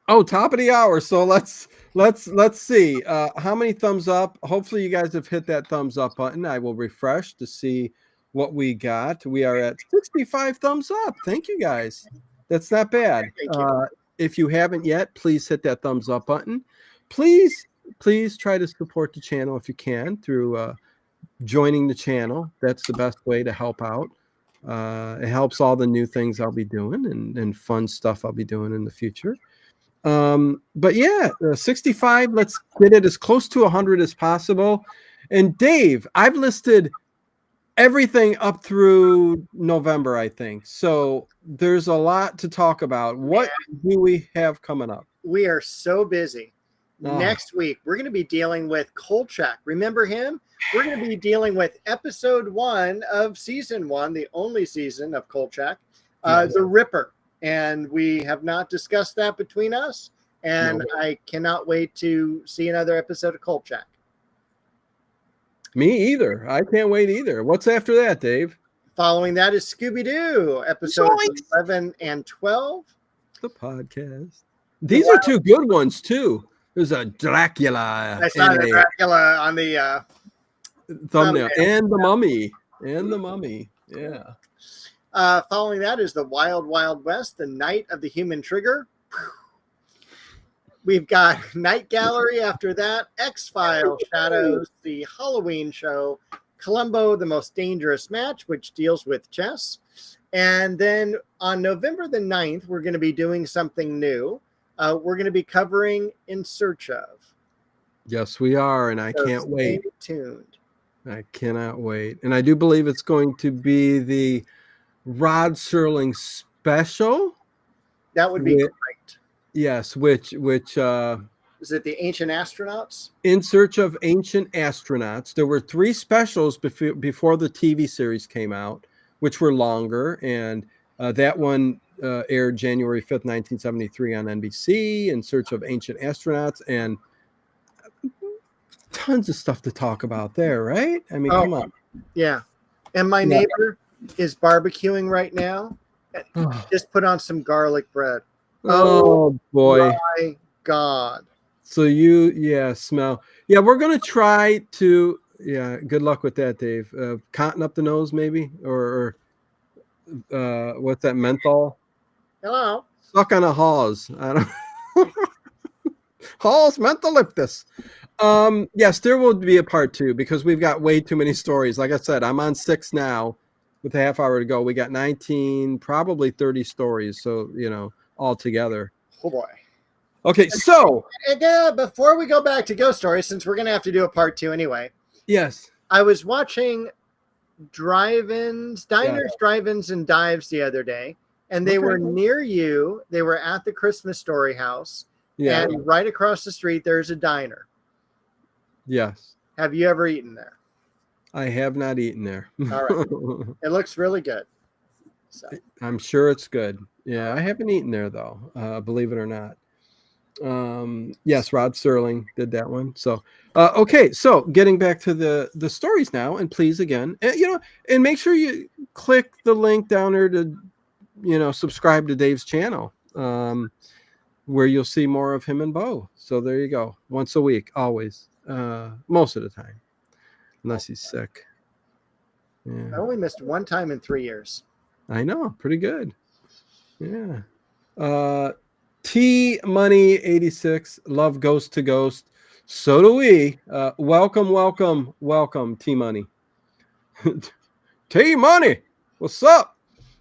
Oh, top of the hour. So let's see. How many thumbs up? Hopefully you guys have hit that thumbs up button. I will refresh to see what we got. We are at 65 thumbs up. Thank you guys. That's not bad. Thank you. If you haven't yet, please hit that thumbs up button. Please try to support the channel if you can through joining the channel. That's the best way to help out. It helps all the new things I'll be doing and fun stuff I'll be doing in the future. But yeah, 65. Let's get it as close to 100 as possible. And Dave, I've listed everything up through November, I think. So there's a lot to talk about. What do we have coming up? We are so busy. Oh. Next week, we're going to be dealing with Kolchak. Remember him? We're going to be dealing with episode 1 of season 1, the only season of Kolchak, The Ripper. And we have not discussed that between us. And I cannot wait to see another episode of Kolchak. Me either. I can't wait either. What's after that, Dave? Following that is Scooby-Doo, episodes 11 and 12. The podcast. These are 2 good ones, too. There's a Dracula. I saw the Dracula on the thumbnail. And the mummy. And the mummy. Yeah. Following that is the Wild Wild West, the Night of the Human Trigger. We've got Night Gallery after that, X-Files Shadows, the Halloween show, Columbo, the Most Dangerous Match, which deals with chess. And then on November the 9th, we're going to be doing something new. We're going to be covering In Search Of. Yes, we are, and I can't wait. Stay tuned. I cannot wait. And I do believe it's going to be the Rod Serling special. That would be great. Yes, which is it the Ancient Astronauts? In Search of Ancient Astronauts. There were 3 specials before the TV series came out, which were longer, and that one aired January 5th, 1973 on NBC, In Search of Ancient Astronauts, and tons of stuff to talk about there, right? I mean, come on. Yeah. And my neighbor is barbecuing right now. Just put on some garlic bread. Oh boy. My God. So smell. Yeah, we're going to try to, good luck with that, Dave. Cotton up the nose, maybe? Or what's that, menthol? Hello. Suck on a Hawes. I don't Hawes mentholyptus. Yes, there will be a part 2 because we've got way too many stories. Like I said, I'm on 6 now with a half hour to go. We got 19, probably 30 stories. So, all together. Oh boy. Okay, so before we go back to ghost stories, since we're gonna have to do a part 2 anyway. Yes. I was watching drive-ins, diners, drive-ins, and dives the other day, and they were near you. They were at the Christmas Story house. Yeah. And right across the street there's a diner. Yes. Have you ever eaten there? I have not eaten there. All right. It looks really good. So. I'm sure it's good. Yeah, I haven't eaten there though, believe it or not. Yes, Rod Serling did that one. So, okay, so getting back to the stories now, and please again, and make sure you click the link down there to, subscribe to Dave's channel, where you'll see more of him and Bo. So there you go, once a week, always, most of the time, unless he's sick. Yeah. I only missed one time in 3 years. I know, pretty good. Yeah. T Money 86, love Ghost to Ghost. So do we. Welcome, T Money. T Money, what's up?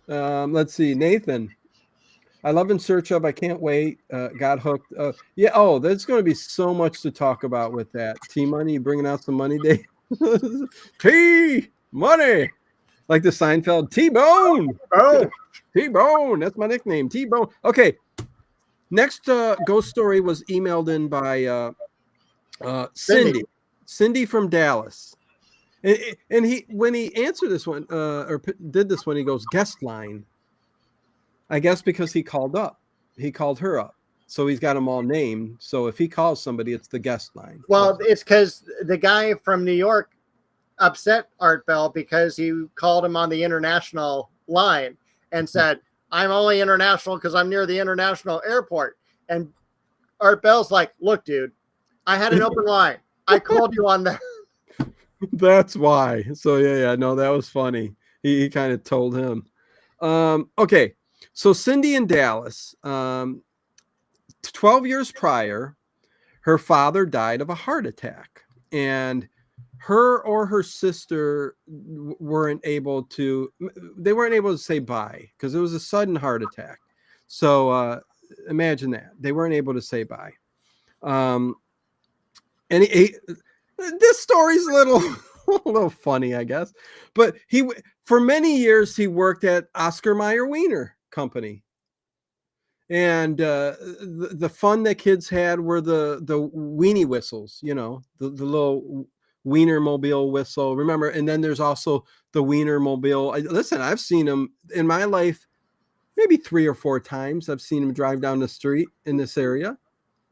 Let's see, Nathan. I love In Search Of. I can't wait. Got hooked. There's going to be so much to talk about with that. T Money, bringing out some money, Dave. T Money. Like the Seinfeld, T-Bone. Oh, T-Bone. That's my nickname, T-Bone. Okay. Next ghost story was emailed in by Cindy from Dallas. And he, when he answered this one, or did this one, he goes, guest line. I guess because he called her up. So he's got them all named. So if he calls somebody, it's the guest line. Well, it's because the guy from New York upset Art Bell because he called him on the international line and said, I'm only international because I'm near the international airport. And Art Bell's like, look, dude, I had an open line. I called you on that. That's why. So yeah, no, that was funny. He kind of told him. Okay, so Cindy in Dallas, 12 years prior, her father died of a heart attack, and her or her sister weren't able to say bye because it was a sudden heart attack. So imagine that. They weren't able to say bye. This story's a little funny, I guess. But for many years he worked at Oscar Mayer Wiener Company. And the fun that kids had were the weenie whistles, the little Wienermobile whistle. Remember? And then there's also the Wienermobile. Listen, I've seen them in my life maybe 3 or 4 times. I've seen them drive down the street in this area.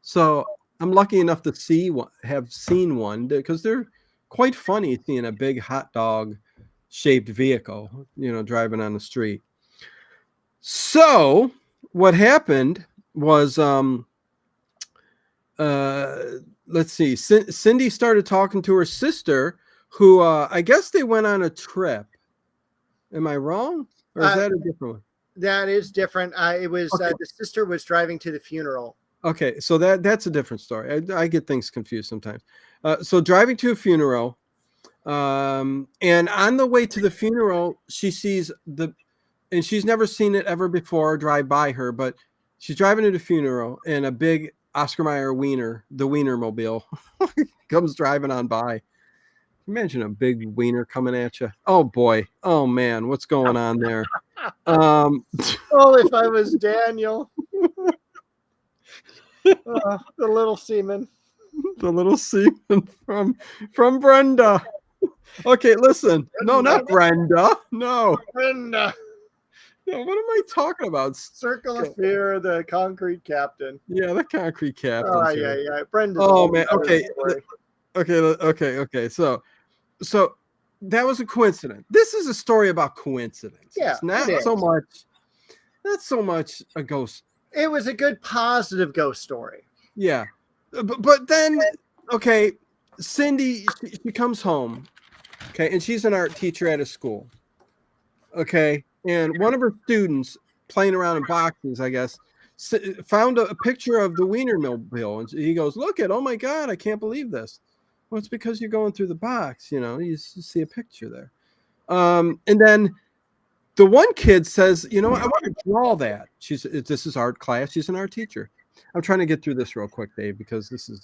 So I'm lucky enough to have seen one because they're quite funny seeing a big hot dog shaped vehicle, driving on the street. So what happened was, let's see, Cindy started talking to her sister, who I guess they went on a trip. Am I wrong? Or is that a different one? That is different. It was Okay. the sister was driving to the funeral. Okay, so that's a different story. I get things confused sometimes. So driving to a funeral, and on the way to the funeral, she sees and she's never seen it ever before drive by her, but she's driving to the funeral, and a big Oscar Mayer Wiener, the Wienermobile, comes driving on by. Imagine a big wiener coming at you. Oh boy. Oh man, what's going on there? Oh, if I was Daniel. The little seaman. The little seaman from Brenda. Okay, listen. No, not Brenda. No. Brenda. No, what am I talking about? Circle of Fear, the concrete captain. Yeah, the concrete captain. Oh, yeah. Brenda's Oh man. Okay. So that was a coincidence. This is a story about coincidence. Yeah, It's not so much a ghost. It was a good positive ghost story. Yeah. But then, okay, Cindy, she comes home, okay, and she's an art teacher at a school, okay, and one of her students playing around in boxes, I guess, found a picture of the Wienermobile, and he goes, "Look at, oh my God, I can't believe this." Well, it's because you're going through the box, you see a picture there, and then the one kid says, "I want to draw that." This is art class. She's an art teacher. I'm trying to get through this real quick, Dave, because this is,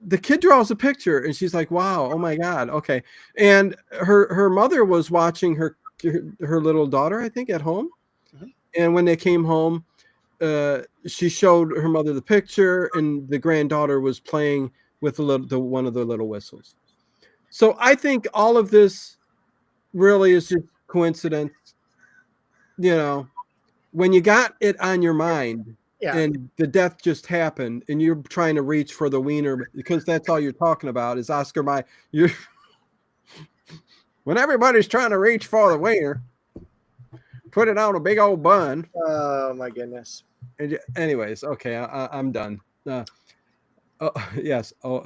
the kid draws a picture, and she's like, "Wow, oh my God, okay." And her mother was watching her little daughter, I think, at home, and when they came home, she showed her mother the picture, and the granddaughter was playing with one of the little whistles. So I think all of this really is just coincidence. When you got it on your mind, and the death just happened, and you're trying to reach for the wiener because that's all you're talking about is Oscar Mayer. When everybody's trying to reach for the wiener, put it on a big old bun. Oh my goodness. And anyways, okay, I'm done. Yes. Oh.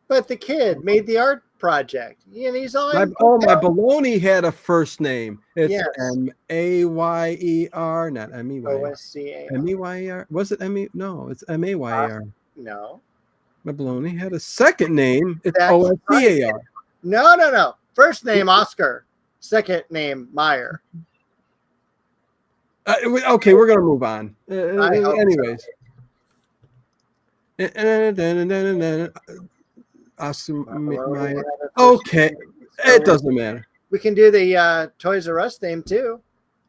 But the kid made the art project, and he's all. My baloney had a first name. It's Mayer, not Meyer. Meyer. Was it Me? No, it's Mayer. No. My baloney had a second name. It's Oscar. No. First name Oscar, second name Meyer. Okay, we're gonna move on. Anyways. Meyer. Okay, it doesn't matter. We can do the Toys R Us theme too.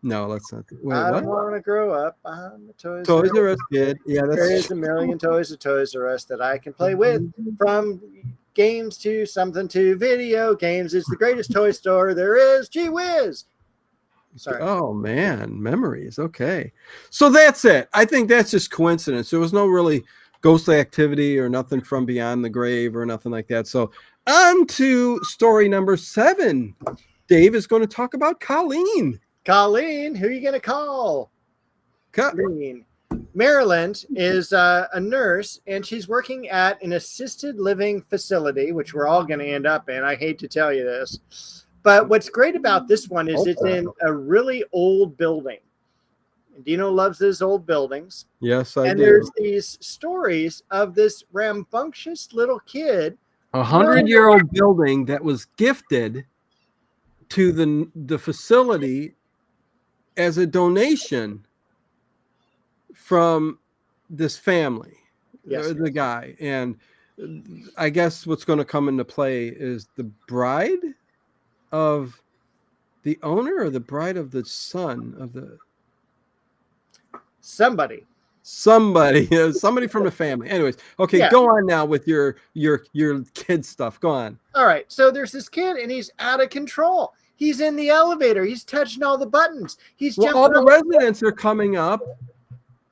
No, let's not. Wait, I what? don't want to grow up. I'm a Toys R Us kid. Yeah, there's a million toys of Toys R Us that I can play with, from games to something to video games. It's the greatest toy store there is. Gee whiz! Sorry. Oh man, memories. Okay. So that's it. I think that's just coincidence. There was no really ghostly activity or nothing from beyond the grave or nothing like that. So on to story number 7. Dave is going to talk about Colleen. Colleen, who are you going to call? Colleen. Maryland is a nurse, and she's working at an assisted living facility, which we're all going to end up in. I hate to tell you this. But what's great about this one is it's in a really old building. Dino loves his old buildings. Yes, I do. And there's these stories of this rambunctious little kid. 100-year-old building that was gifted to the facility as a donation from this family, the guy. And I guess what's going to come into play is the bride of the owner or the bride of the son of the somebody from the family. Anyways, okay, go on now with your kid stuff. Go on. All right, so there's this kid and he's out of control. He's in the elevator. He's touching all the buttons. He's all the residents are coming up.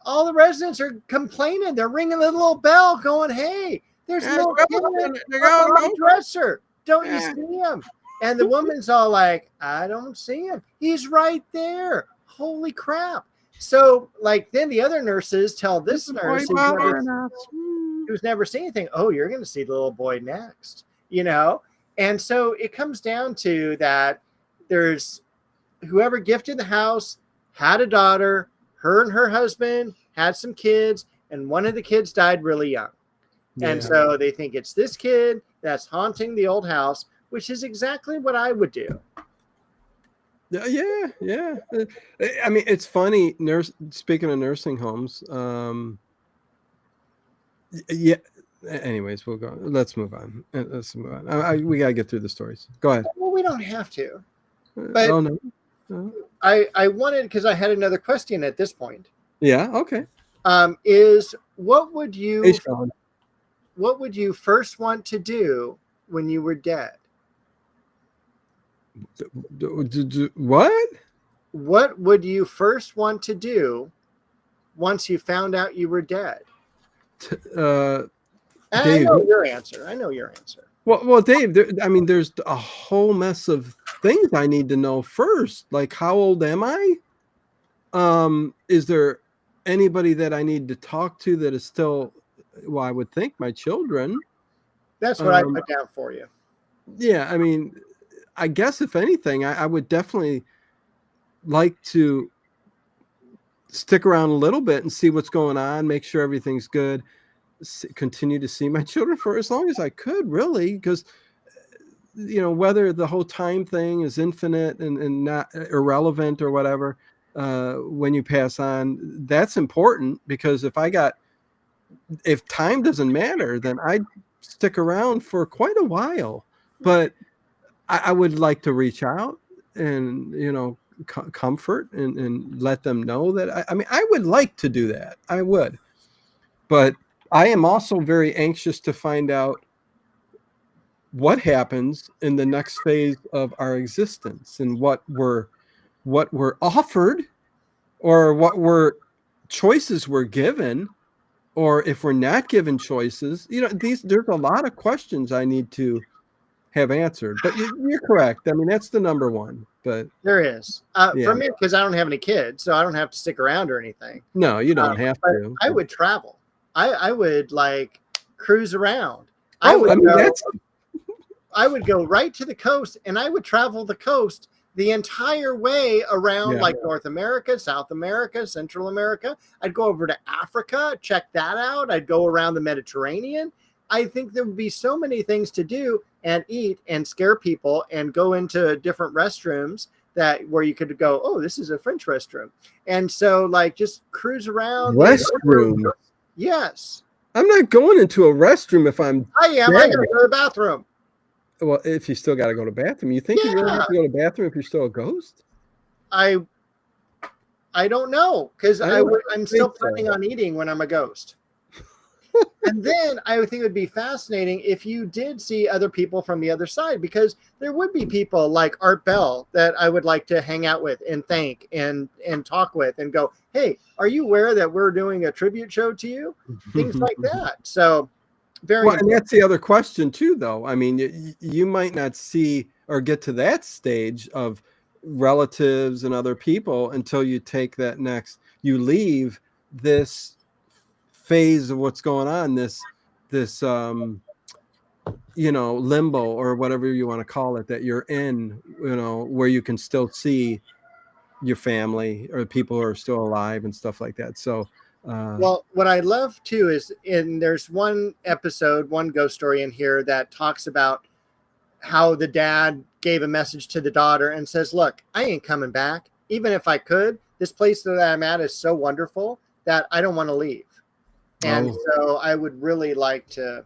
All the residents are complaining. They're ringing the little bell going, hey, there's a little kid on the dresser. Don't you see him? And the woman's all like, I don't see him. He's right there. Holy crap. So, like, then the other nurses tell this nurse who's never seen anything, oh, you're going to see the little boy next, you know? And so it comes down to that there's whoever gifted the house had a daughter, her and her husband had some kids, and one of the kids died really young. Yeah. And so they think it's this kid that's haunting the old house, which is exactly what I would do. Yeah. I mean, it's funny. Speaking of nursing homes, yeah. Anyways, we'll go. Let's move on. We gotta get through the stories. Go ahead. Well, we don't have to. But no. I wanted, because I had another question at this point. Yeah. Okay. Is what would you first want to do when you were dead? What? What would you first want to do once you found out you were dead? I know your answer. Well, Dave, there's a whole mess of things I need to know first. Like, how old am I? Is there anybody that I need to talk to that is still, well, I would think my children. That's what I put down for you. Yeah, I mean, I guess if anything, I would definitely like to stick around a little bit and see what's going on, make sure everything's good, continue to see my children for as long as I could, really, because, you know, whether the whole time thing is infinite and not irrelevant or whatever, when you pass on, that's important, because if time doesn't matter, then I'd stick around for quite a while. But I would like to reach out and, you know, comfort and let them know that I would like to do that. I would. But I am also very anxious to find out what happens in the next phase of our existence and what we're offered, or what choices we're given, or if we're not given choices. You know, there's a lot of questions I need to have answered. But you're correct. I mean, that's the number one. But there is for me, because I don't have any kids, so I don't have to stick around or anything. No, you don't have to. I would travel. I would like cruise around. I would go right to the coast, and I would travel the coast the entire way around, like North America, South America, Central America. I'd go over to Africa, check that out. I'd go around the Mediterranean. I think there would be so many things to do and eat and scare people and go into different restrooms where you could go, oh, this is a French restroom. And so, like, just cruise around. Restroom? Yes. I'm not going into a restroom if I'm I am. I gotta go to the bathroom. Well, if you still got to go to the bathroom, you think you really have to go to the bathroom if you're still a ghost? I don't know, because I'm still planning on eating when I'm a ghost. And then I would think it would be fascinating if you did see other people from the other side, because there would be people like Art Bell that I would like to hang out with and thank and talk with and go, hey, are you aware that we're doing a tribute show to you? Things like that. So very Well, and important. that's the other question too, though. I mean, you might not see or get to that stage of relatives and other people until you take that next, you leave this phase of what's going on, this limbo or whatever you want to call it that you're in, where you can still see your family or people who are still alive and stuff like that. So Well, what I love too is there's one episode, one ghost story in here that talks about how the dad gave a message to the daughter and says, look, I ain't coming back. Even if I could, this place that I'm at is so wonderful that I don't want to leave. And so I would really like to,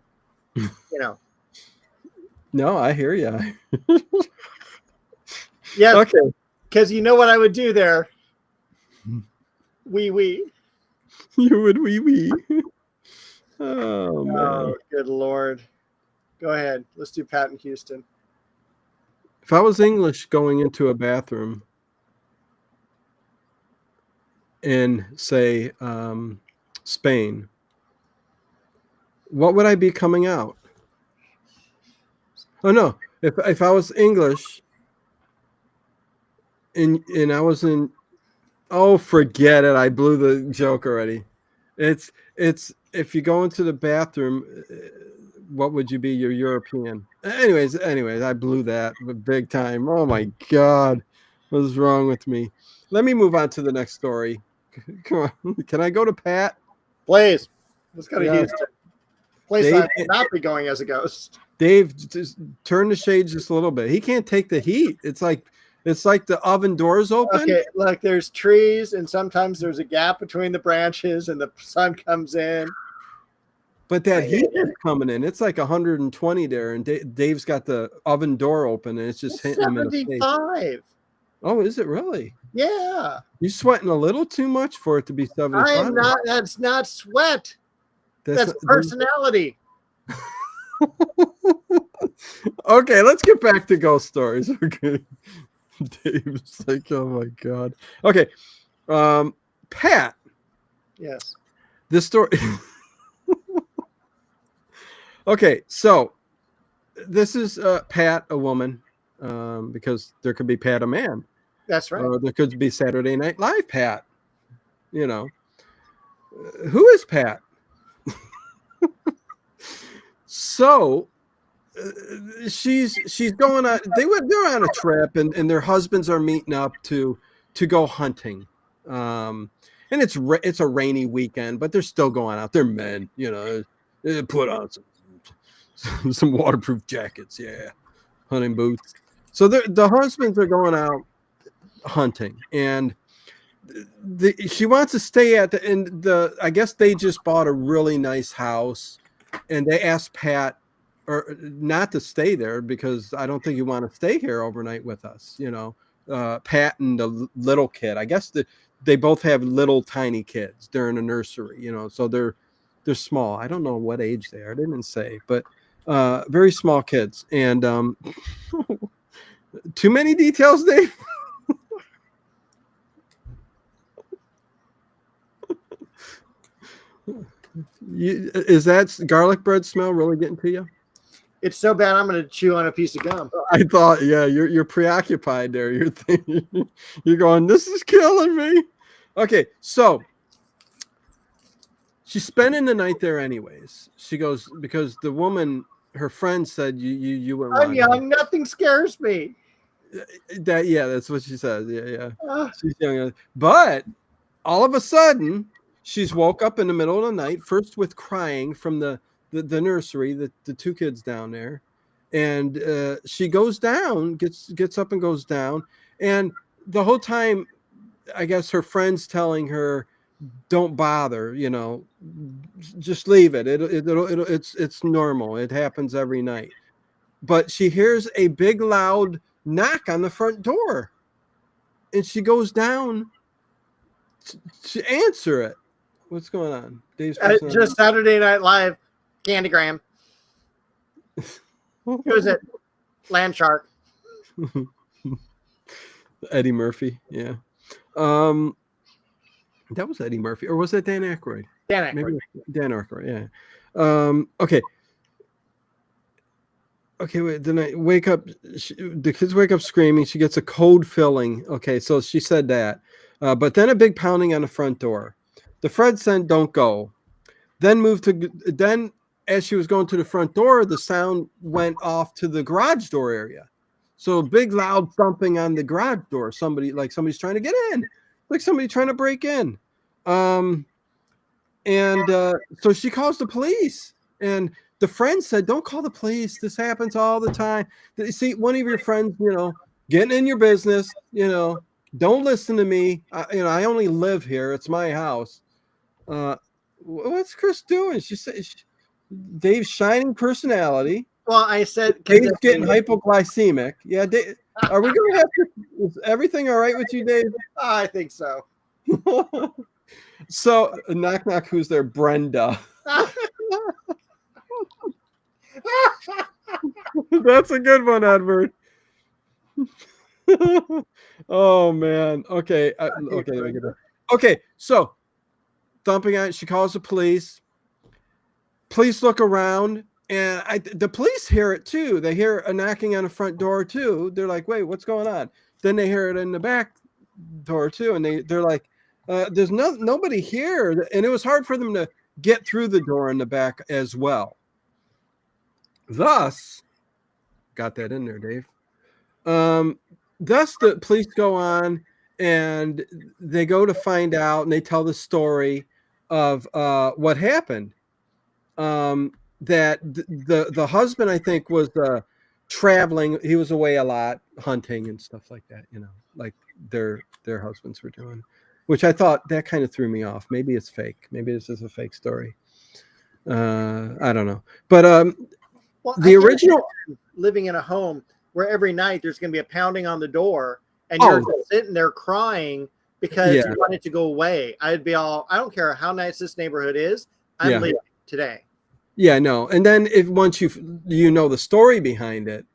No, I hear you. Yeah. Okay. Because you know what I would do there? Wee. You would wee. Oh, man. Oh, good Lord. Go ahead. Let's do Pat in Houston. If I was English going into a bathroom in, say, Spain, what would I be coming out? Oh, no. If I was English and I was in, oh, forget it. I blew the joke already. It's if you go into the bathroom, what would you be? You're European. Anyways, I blew that big time. Oh my God. What's wrong with me? Let me move on to the next story. Come on. Can I go to Pat? Please. Let's go to Yeah. Houston. Place Dave- I will not be going as a ghost. Dave, just turn the shades just a little bit. He can't take the heat. It's like the oven doors open. Okay, look, there's trees, and sometimes there's a gap between the branches, and the sun comes in. But that heat is coming in. It's like 120 there, and Dave's got the oven door open, and it's just It's hitting him in the face. 75. Oh, is it really? Yeah. You're sweating a little too much for it to be 75. I am not. That's not sweat. That's personality. Okay, let's get back to ghost stories. Okay. Dave's like, oh my God. Okay. Pat. Yes. This story. Okay, so this is Pat, a woman, because there could be Pat, a man. That's right. Or there could be Saturday Night Live Pat. Who is Pat? So she's going on. They're on a trip, and their husbands are meeting up to go hunting. And it's a rainy weekend, but they're still going out. They're men, they put on some waterproof jackets, hunting boots. So the husbands are going out hunting, and she wants to stay at I guess they just bought a really nice house, and they asked Pat or not to stay there because I don't think you want to stay here overnight with us. Pat and the little kid. I guess they both have little tiny kids. They're in a nursery, so they're small. I don't know what age they are. I didn't say, but very small kids. And too many details, Dave. Is that garlic bread smell really getting to you? It's so bad I'm going to chew on a piece of gum. I thought, yeah, you're preoccupied there. You're thinking, you're going, this is killing me. Okay, so she's spending the night there anyways. She goes, because the woman, her friend said you wouldn't I'm want young. Nothing scares me. That's what she says. Yeah. She's young. But all of a sudden, she's woke up in the middle of the night, first with crying from the nursery, the two kids down there. And she goes down, gets up and goes down. And the whole time, I guess her friend's telling her, don't bother, just leave it. It's normal. It happens every night. But she hears a big loud knock on the front door. And she goes down to answer it. What's going on? Dave's personality. Just Saturday Night Live, Candygram. Who is it? Land Shark. Eddie Murphy. Yeah. That was Eddie Murphy, or was that Dan Aykroyd? Dan Aykroyd. Maybe Dan Aykroyd. Yeah. Okay. Okay, wait. Then I wake up. The kids wake up screaming. She gets a code filling. Okay, so she said that. But then a big pounding on the front door. The Fred said, "Don't go." Then as she was going to the front door, the sound went off to the garage door area. So big loud thumping on the garage door. Somebody's trying to get in, like somebody trying to break in. So she calls the police, and the friend said, "Don't call the police. This happens all the time. You see, one of your friends, getting in your business, don't listen to me. I only live here. It's my house." What's Chris doing? She said, Dave's shining personality. Well, I said Dave's getting hypoglycemic. Yeah, Dave, are we going to have to? Is everything all right with you, Dave? I think so. So, knock, knock, who's there? Brenda. That's a good one, Edward. Oh, man. Okay. Okay, so thumping on it, she calls the police. Police look around, and the police hear it too. They hear a knocking on the front door too. They're like, "Wait, what's going on?" Then they hear it in the back door too, and they're like, "There's nobody here," and it was hard for them to get through the door in the back as well. Thus, got that in there, Dave. Thus, the police go on, and they go to find out, and they tell the story of what happened. That the husband, I think, was traveling. He was away a lot, hunting and stuff like that, like their husbands were doing, which I thought that kind of threw me off. Maybe it's fake. Maybe this is a fake story. I don't know. But the original, living in a home where every night there's going to be a pounding on the door, and you're just sitting there crying because you want it to go away. I'd be all, I don't care how nice this neighborhood is, I'm leaving today. Yeah, no. And then once you know the story behind it,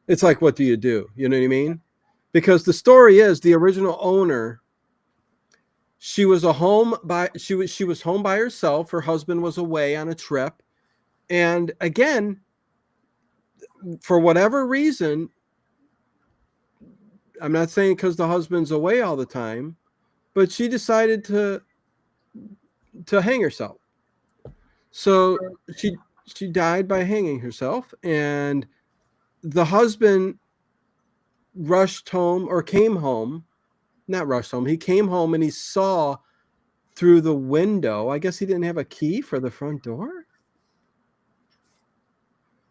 it's like, what do? You know what I mean? Because the story is the original owner. She was home by herself. Her husband was away on a trip, and again, for whatever reason, I'm not saying because the husband's away all the time, but she decided to hang herself. So she died by hanging herself, and the husband rushed home, or came home, not rushed home. He came home and he saw through the window. I guess he didn't have a key for the front door,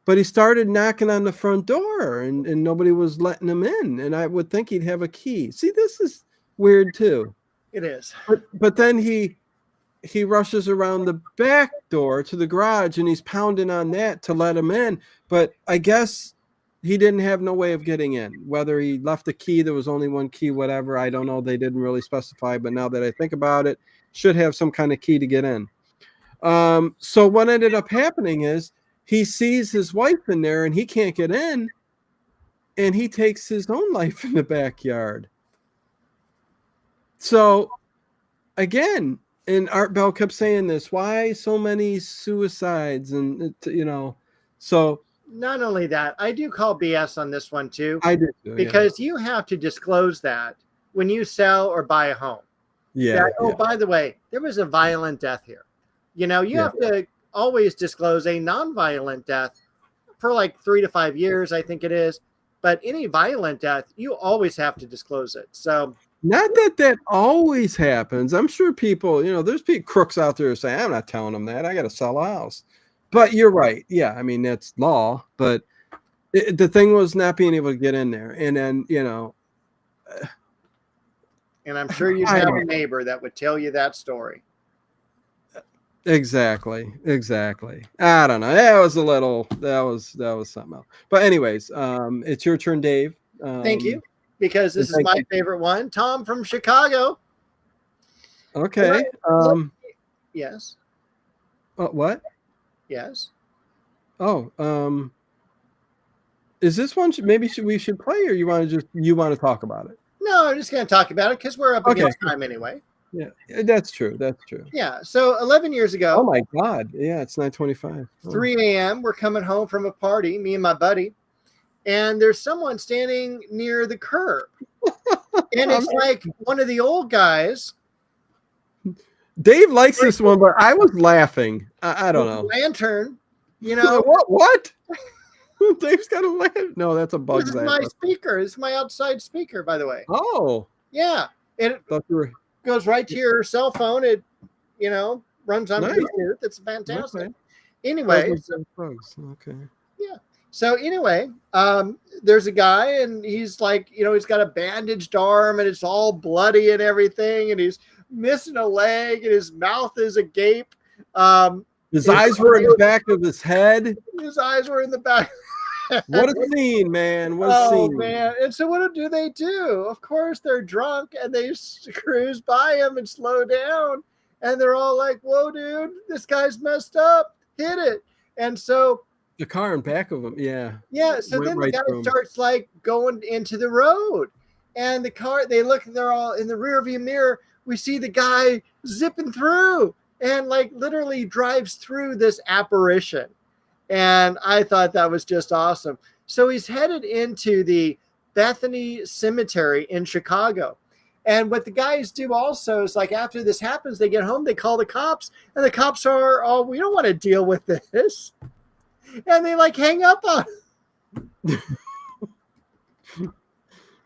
but he started knocking on the front door, and nobody was letting him in. And I would think he'd have a key. See, this is weird too. It is. But then he rushes around the back door to the garage, and he's pounding on that to let him in. But I guess he didn't have no way of getting in. Whether he left a key, there was only one key, whatever. I don't know. They didn't really specify. But now that I think about it, should have some kind of key to get in. So what ended up happening is he sees his wife in there, and he can't get in. And he takes his own life in the backyard. So again, and Art Bell kept saying this, why so many suicides? And, so. Not only that, I do call BS on this one too. I do too, because you have to disclose that when you sell or buy a home. Yeah. By the way, there was a violent death here. You have to always disclose a non-violent death for like 3 to 5 years, I think it is. But any violent death, you always have to disclose it. So. Not that always happens. I'm sure people, there's crooks out there who say, I'm not telling them that. I got to sell a house. But you're right. Yeah, I mean, that's law. But the thing was not being able to get in there. And then, and I'm sure you have a neighbor that would tell you that story. Exactly. I don't know. That was something else. But anyways, it's your turn, Dave. Thank you. Because this is my favorite one. Tom from Chicago. Okay. Yes. What? Yes. Oh, is this one we should play, or you want to talk about it? No, I'm just going to talk about it because we're up Okay. against time anyway. Yeah, that's true. That's true. Yeah. So 11 years ago. Oh my God! Yeah, it's 9:25. 3 a.m. We're coming home from a party, me and my buddy, and there's someone standing near the curb, and it's like one of the old guys. Dave likes this one, but I was laughing. I don't know. Lantern, you know. What? Dave's got a lantern. No, that's a bug. This is my speaker. This is my outside speaker, by the way. Oh. Yeah. It goes right to your cell phone. It, runs on Bluetooth. It's fantastic. Okay. Anyway. Okay. Yeah. So anyway, there's a guy, and he's like, he's got a bandaged arm, and it's all bloody and everything, and he's missing a leg, and his mouth is agape. His eyes were in the back of his head. His eyes were in the back. What a scene, man. What a scene. Man. And so what do they do? Of course, they're drunk, and they cruise by him and slow down. And they're all like, whoa, dude, this guy's messed up. Hit it. And so the car in back of him, yeah. Yeah, so then the guy starts like going into the road. And the car, they're all in the rear view mirror. We see the guy zipping through and like literally drives through this apparition. And I thought that was just awesome. So he's headed into the Bethany Cemetery in Chicago. And what the guys do also is like after this happens, they get home, they call the cops, and the cops are, oh, we don't want to deal with this. And they like hang up on.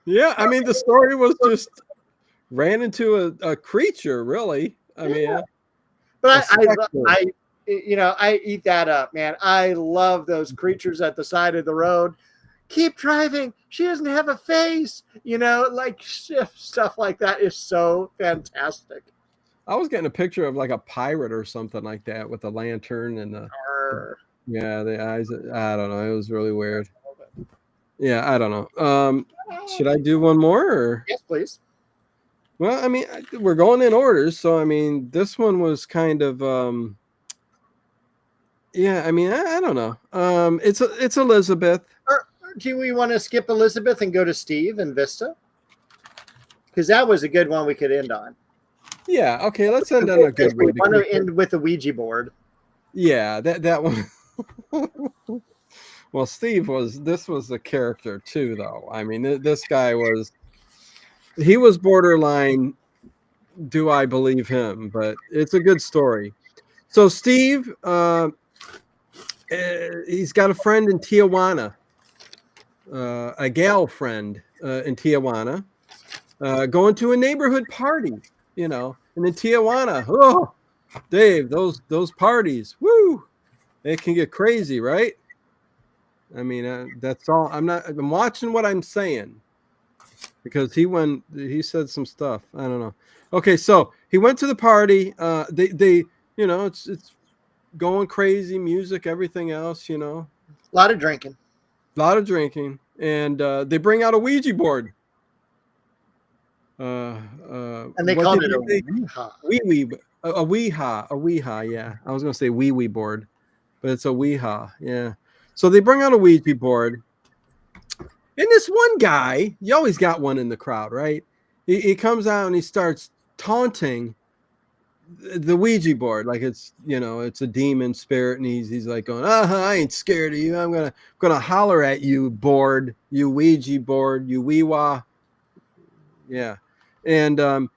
Yeah, I mean, the story was just ran into a creature, really. I mean, but I eat that up, man. I love those creatures at the side of the road. Keep driving. She doesn't have a face. Like stuff like that is so fantastic. I was getting a picture of like a pirate or something like that with a lantern and the eyes. I don't know. It was really weird. Yeah, I don't know. Should I do one more? Or? Yes, please. Well, I mean, we're going in orders, so I mean, this one was kind of. Yeah, I mean, I don't know. It's Elizabeth. Or do we want to skip Elizabeth and go to Steve and Vista? Because that was a good one we could end on. Yeah. Okay. Let's end on a good one. We want to end with the Ouija board. Yeah, that one. Well, Steve this was a character too, though. I mean, this guy was borderline. Do I believe him? But it's a good story. So Steve, he's got a friend in Tijuana, a gal friend in Tijuana, going to a neighborhood party, and in Tijuana, oh, Dave, those parties, woo, it can get crazy, right? I mean, that's all. I'm watching what I'm saying because he said some stuff. I don't know. Okay, so he went to the party. They it's going crazy, music, everything else, A lot of drinking. And they bring out a Ouija board. And they called it a Ouija, yeah. I was going to say wee board, but it's a Ouija, yeah. So they bring out a Ouija board. And this one guy, you always got one in the crowd, right? He comes out and he starts taunting the Ouija board like it's a demon spirit, and he's like going, I ain't scared of you. I'm gonna holler at you, board, you Ouija board, you Weewa. Yeah. And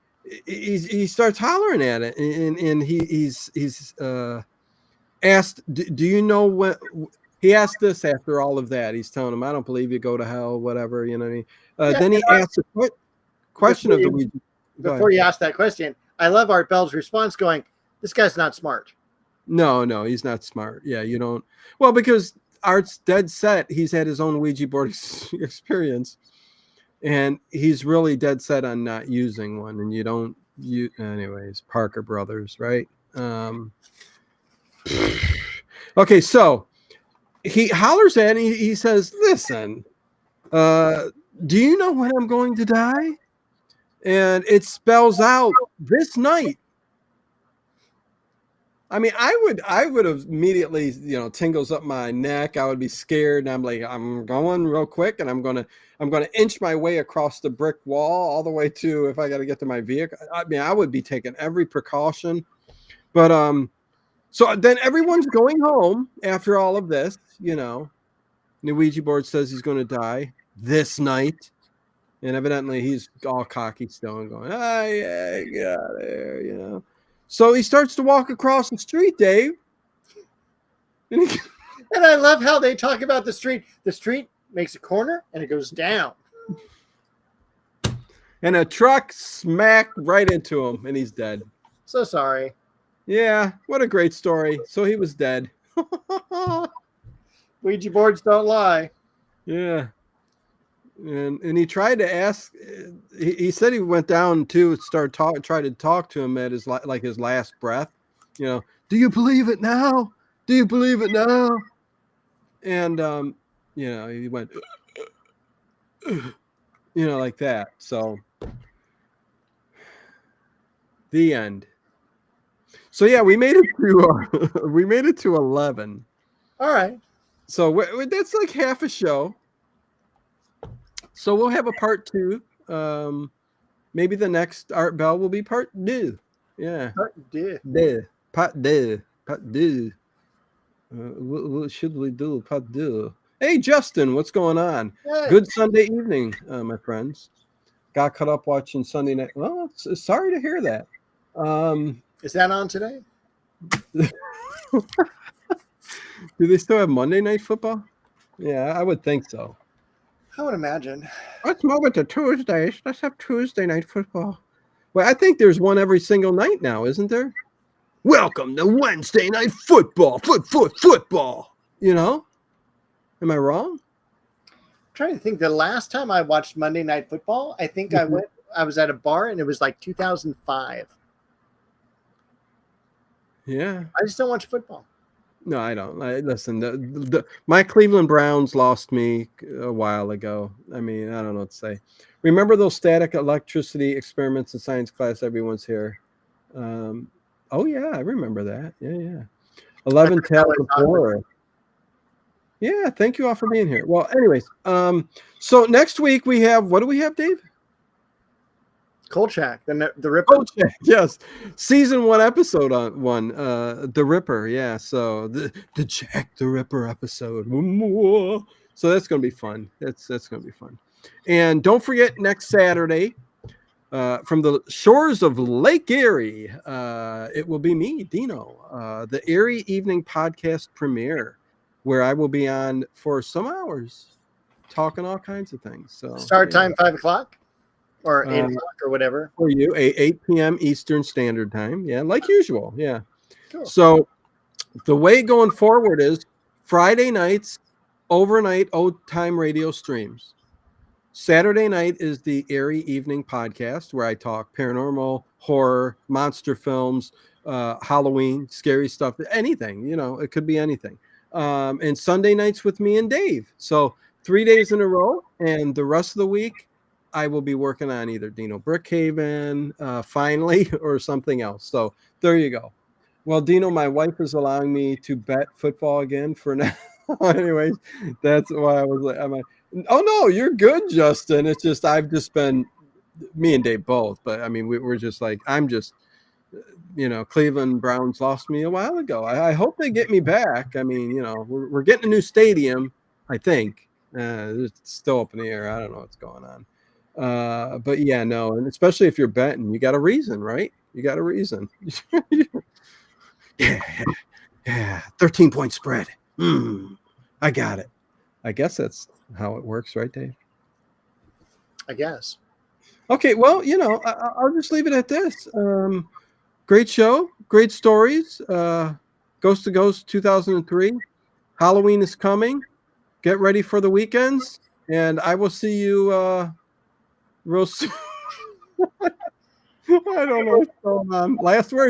he starts hollering at it, and he's asked, do you know what he asked this after all of that? He's telling him, I don't believe you, go to hell, whatever, you know what I mean? Then he asks a question of the Ouija. Before you ask that question, I love Art Bell's response going, this guy's not smart. No, he's not smart. Yeah, you don't. Well, because Art's dead set. He's had his own Ouija board experience, and he's really dead set on not using one. And anyways, Parker Brothers, right? Okay, so he hollers at it. He says, listen, do you know when I'm going to die? And it spells out this night. I mean, I would have immediately, tingles up my neck. I would be scared, and I'm like, I'm going real quick, and I'm gonna inch my way across the brick wall all the way to, if I got to get to my vehicle. I mean, I would be taking every precaution. But so then everyone's going home after all of this. The Ouija board says he's going to die this night, and evidently he's all cocky still and going, "Ah, yeah, get out of there," So he starts to walk across the street, Dave. And I love how they talk about the street. The street makes a corner and it goes down. And a truck smacked right into him, and he's dead. So sorry. Yeah, what a great story. So he was dead. Ouija boards don't lie. Yeah. And he tried to ask. He said he went down to try to talk to him at his last breath. Do you believe it now? Do you believe it now? And he went, like that. So the end. So yeah, we made it to 11. All right. So that's like half a show. So we'll have a part 2. Maybe the next Art Bell will be part 2. Yeah. Part 2. Part 2. What should we do? Part 2. Hey, Justin, what's going on? Hey. Good Sunday evening, my friends. Got caught up watching Sunday night. Well, sorry to hear that. Is that on today? Do they still have Monday Night Football? Yeah, I would think so. I would imagine. Let's move it to Tuesdays. Let's have Tuesday Night Football. Well, I think there's one every single night now, isn't there? Welcome to Wednesday Night Football. Football. Am I wrong? I'm trying to think. The last time I watched Monday Night Football, I think I was at a bar and it was like 2005. Yeah. I just don't watch football. No, I don't. Listen, my Cleveland Browns lost me a while ago. I mean, I don't know what to say. Remember those static electricity experiments in science class? Everyone's here. Oh, yeah, I remember that. Yeah. 11 Tales of Horror. Yeah, thank you all for being here. Well, anyways, so next week we have, what do we have, Dave? Kolchak, the Ripper. Kolchak, yes. Season 1, episode 1, the Ripper. Yeah, so the Jack the Ripper episode. So that's going to be fun. That's going to be fun. And don't forget, next Saturday, from the shores of Lake Erie, it will be me, Dino, the Erie Evening Podcast premiere, where I will be on for some hours talking all kinds of things. So start time 5 o'clock or 8 o'clock or whatever for you, 8 p.m. Eastern Standard Time. Yeah, like usual. Yeah. Cool. So the way going forward is Friday nights, overnight old time radio streams. Saturday night is the Erie Evening Podcast, where I talk paranormal, horror, monster films, Halloween, scary stuff, anything. It could be anything. And Sunday nights with me and Dave. So 3 days in a row, and the rest of the week I will be working on either Dino Brickhaven, finally, or something else. So there you go. Well, Dino, my wife is allowing me to bet football again for now. Anyways, that's why I was like, oh no, you're good, Justin. It's just I've just been, me and Dave both, but I mean we're just like, I'm just, Cleveland Browns lost me a while ago. I hope they get me back. I mean, we're getting a new stadium, I think. It's still up in the air. I don't know what's going on. But yeah, no, and especially if you're betting, you got a reason, right? You got a reason. Yeah, 13-point spread. I got it. I guess that's how it works, right, Dave? I guess. Okay, well, I'll just leave it at this. Great show, great stories. Ghost to Ghost 2003. Halloween is coming. Get ready for the weekends, and I will see you real soon. I don't know what's going on. Last words.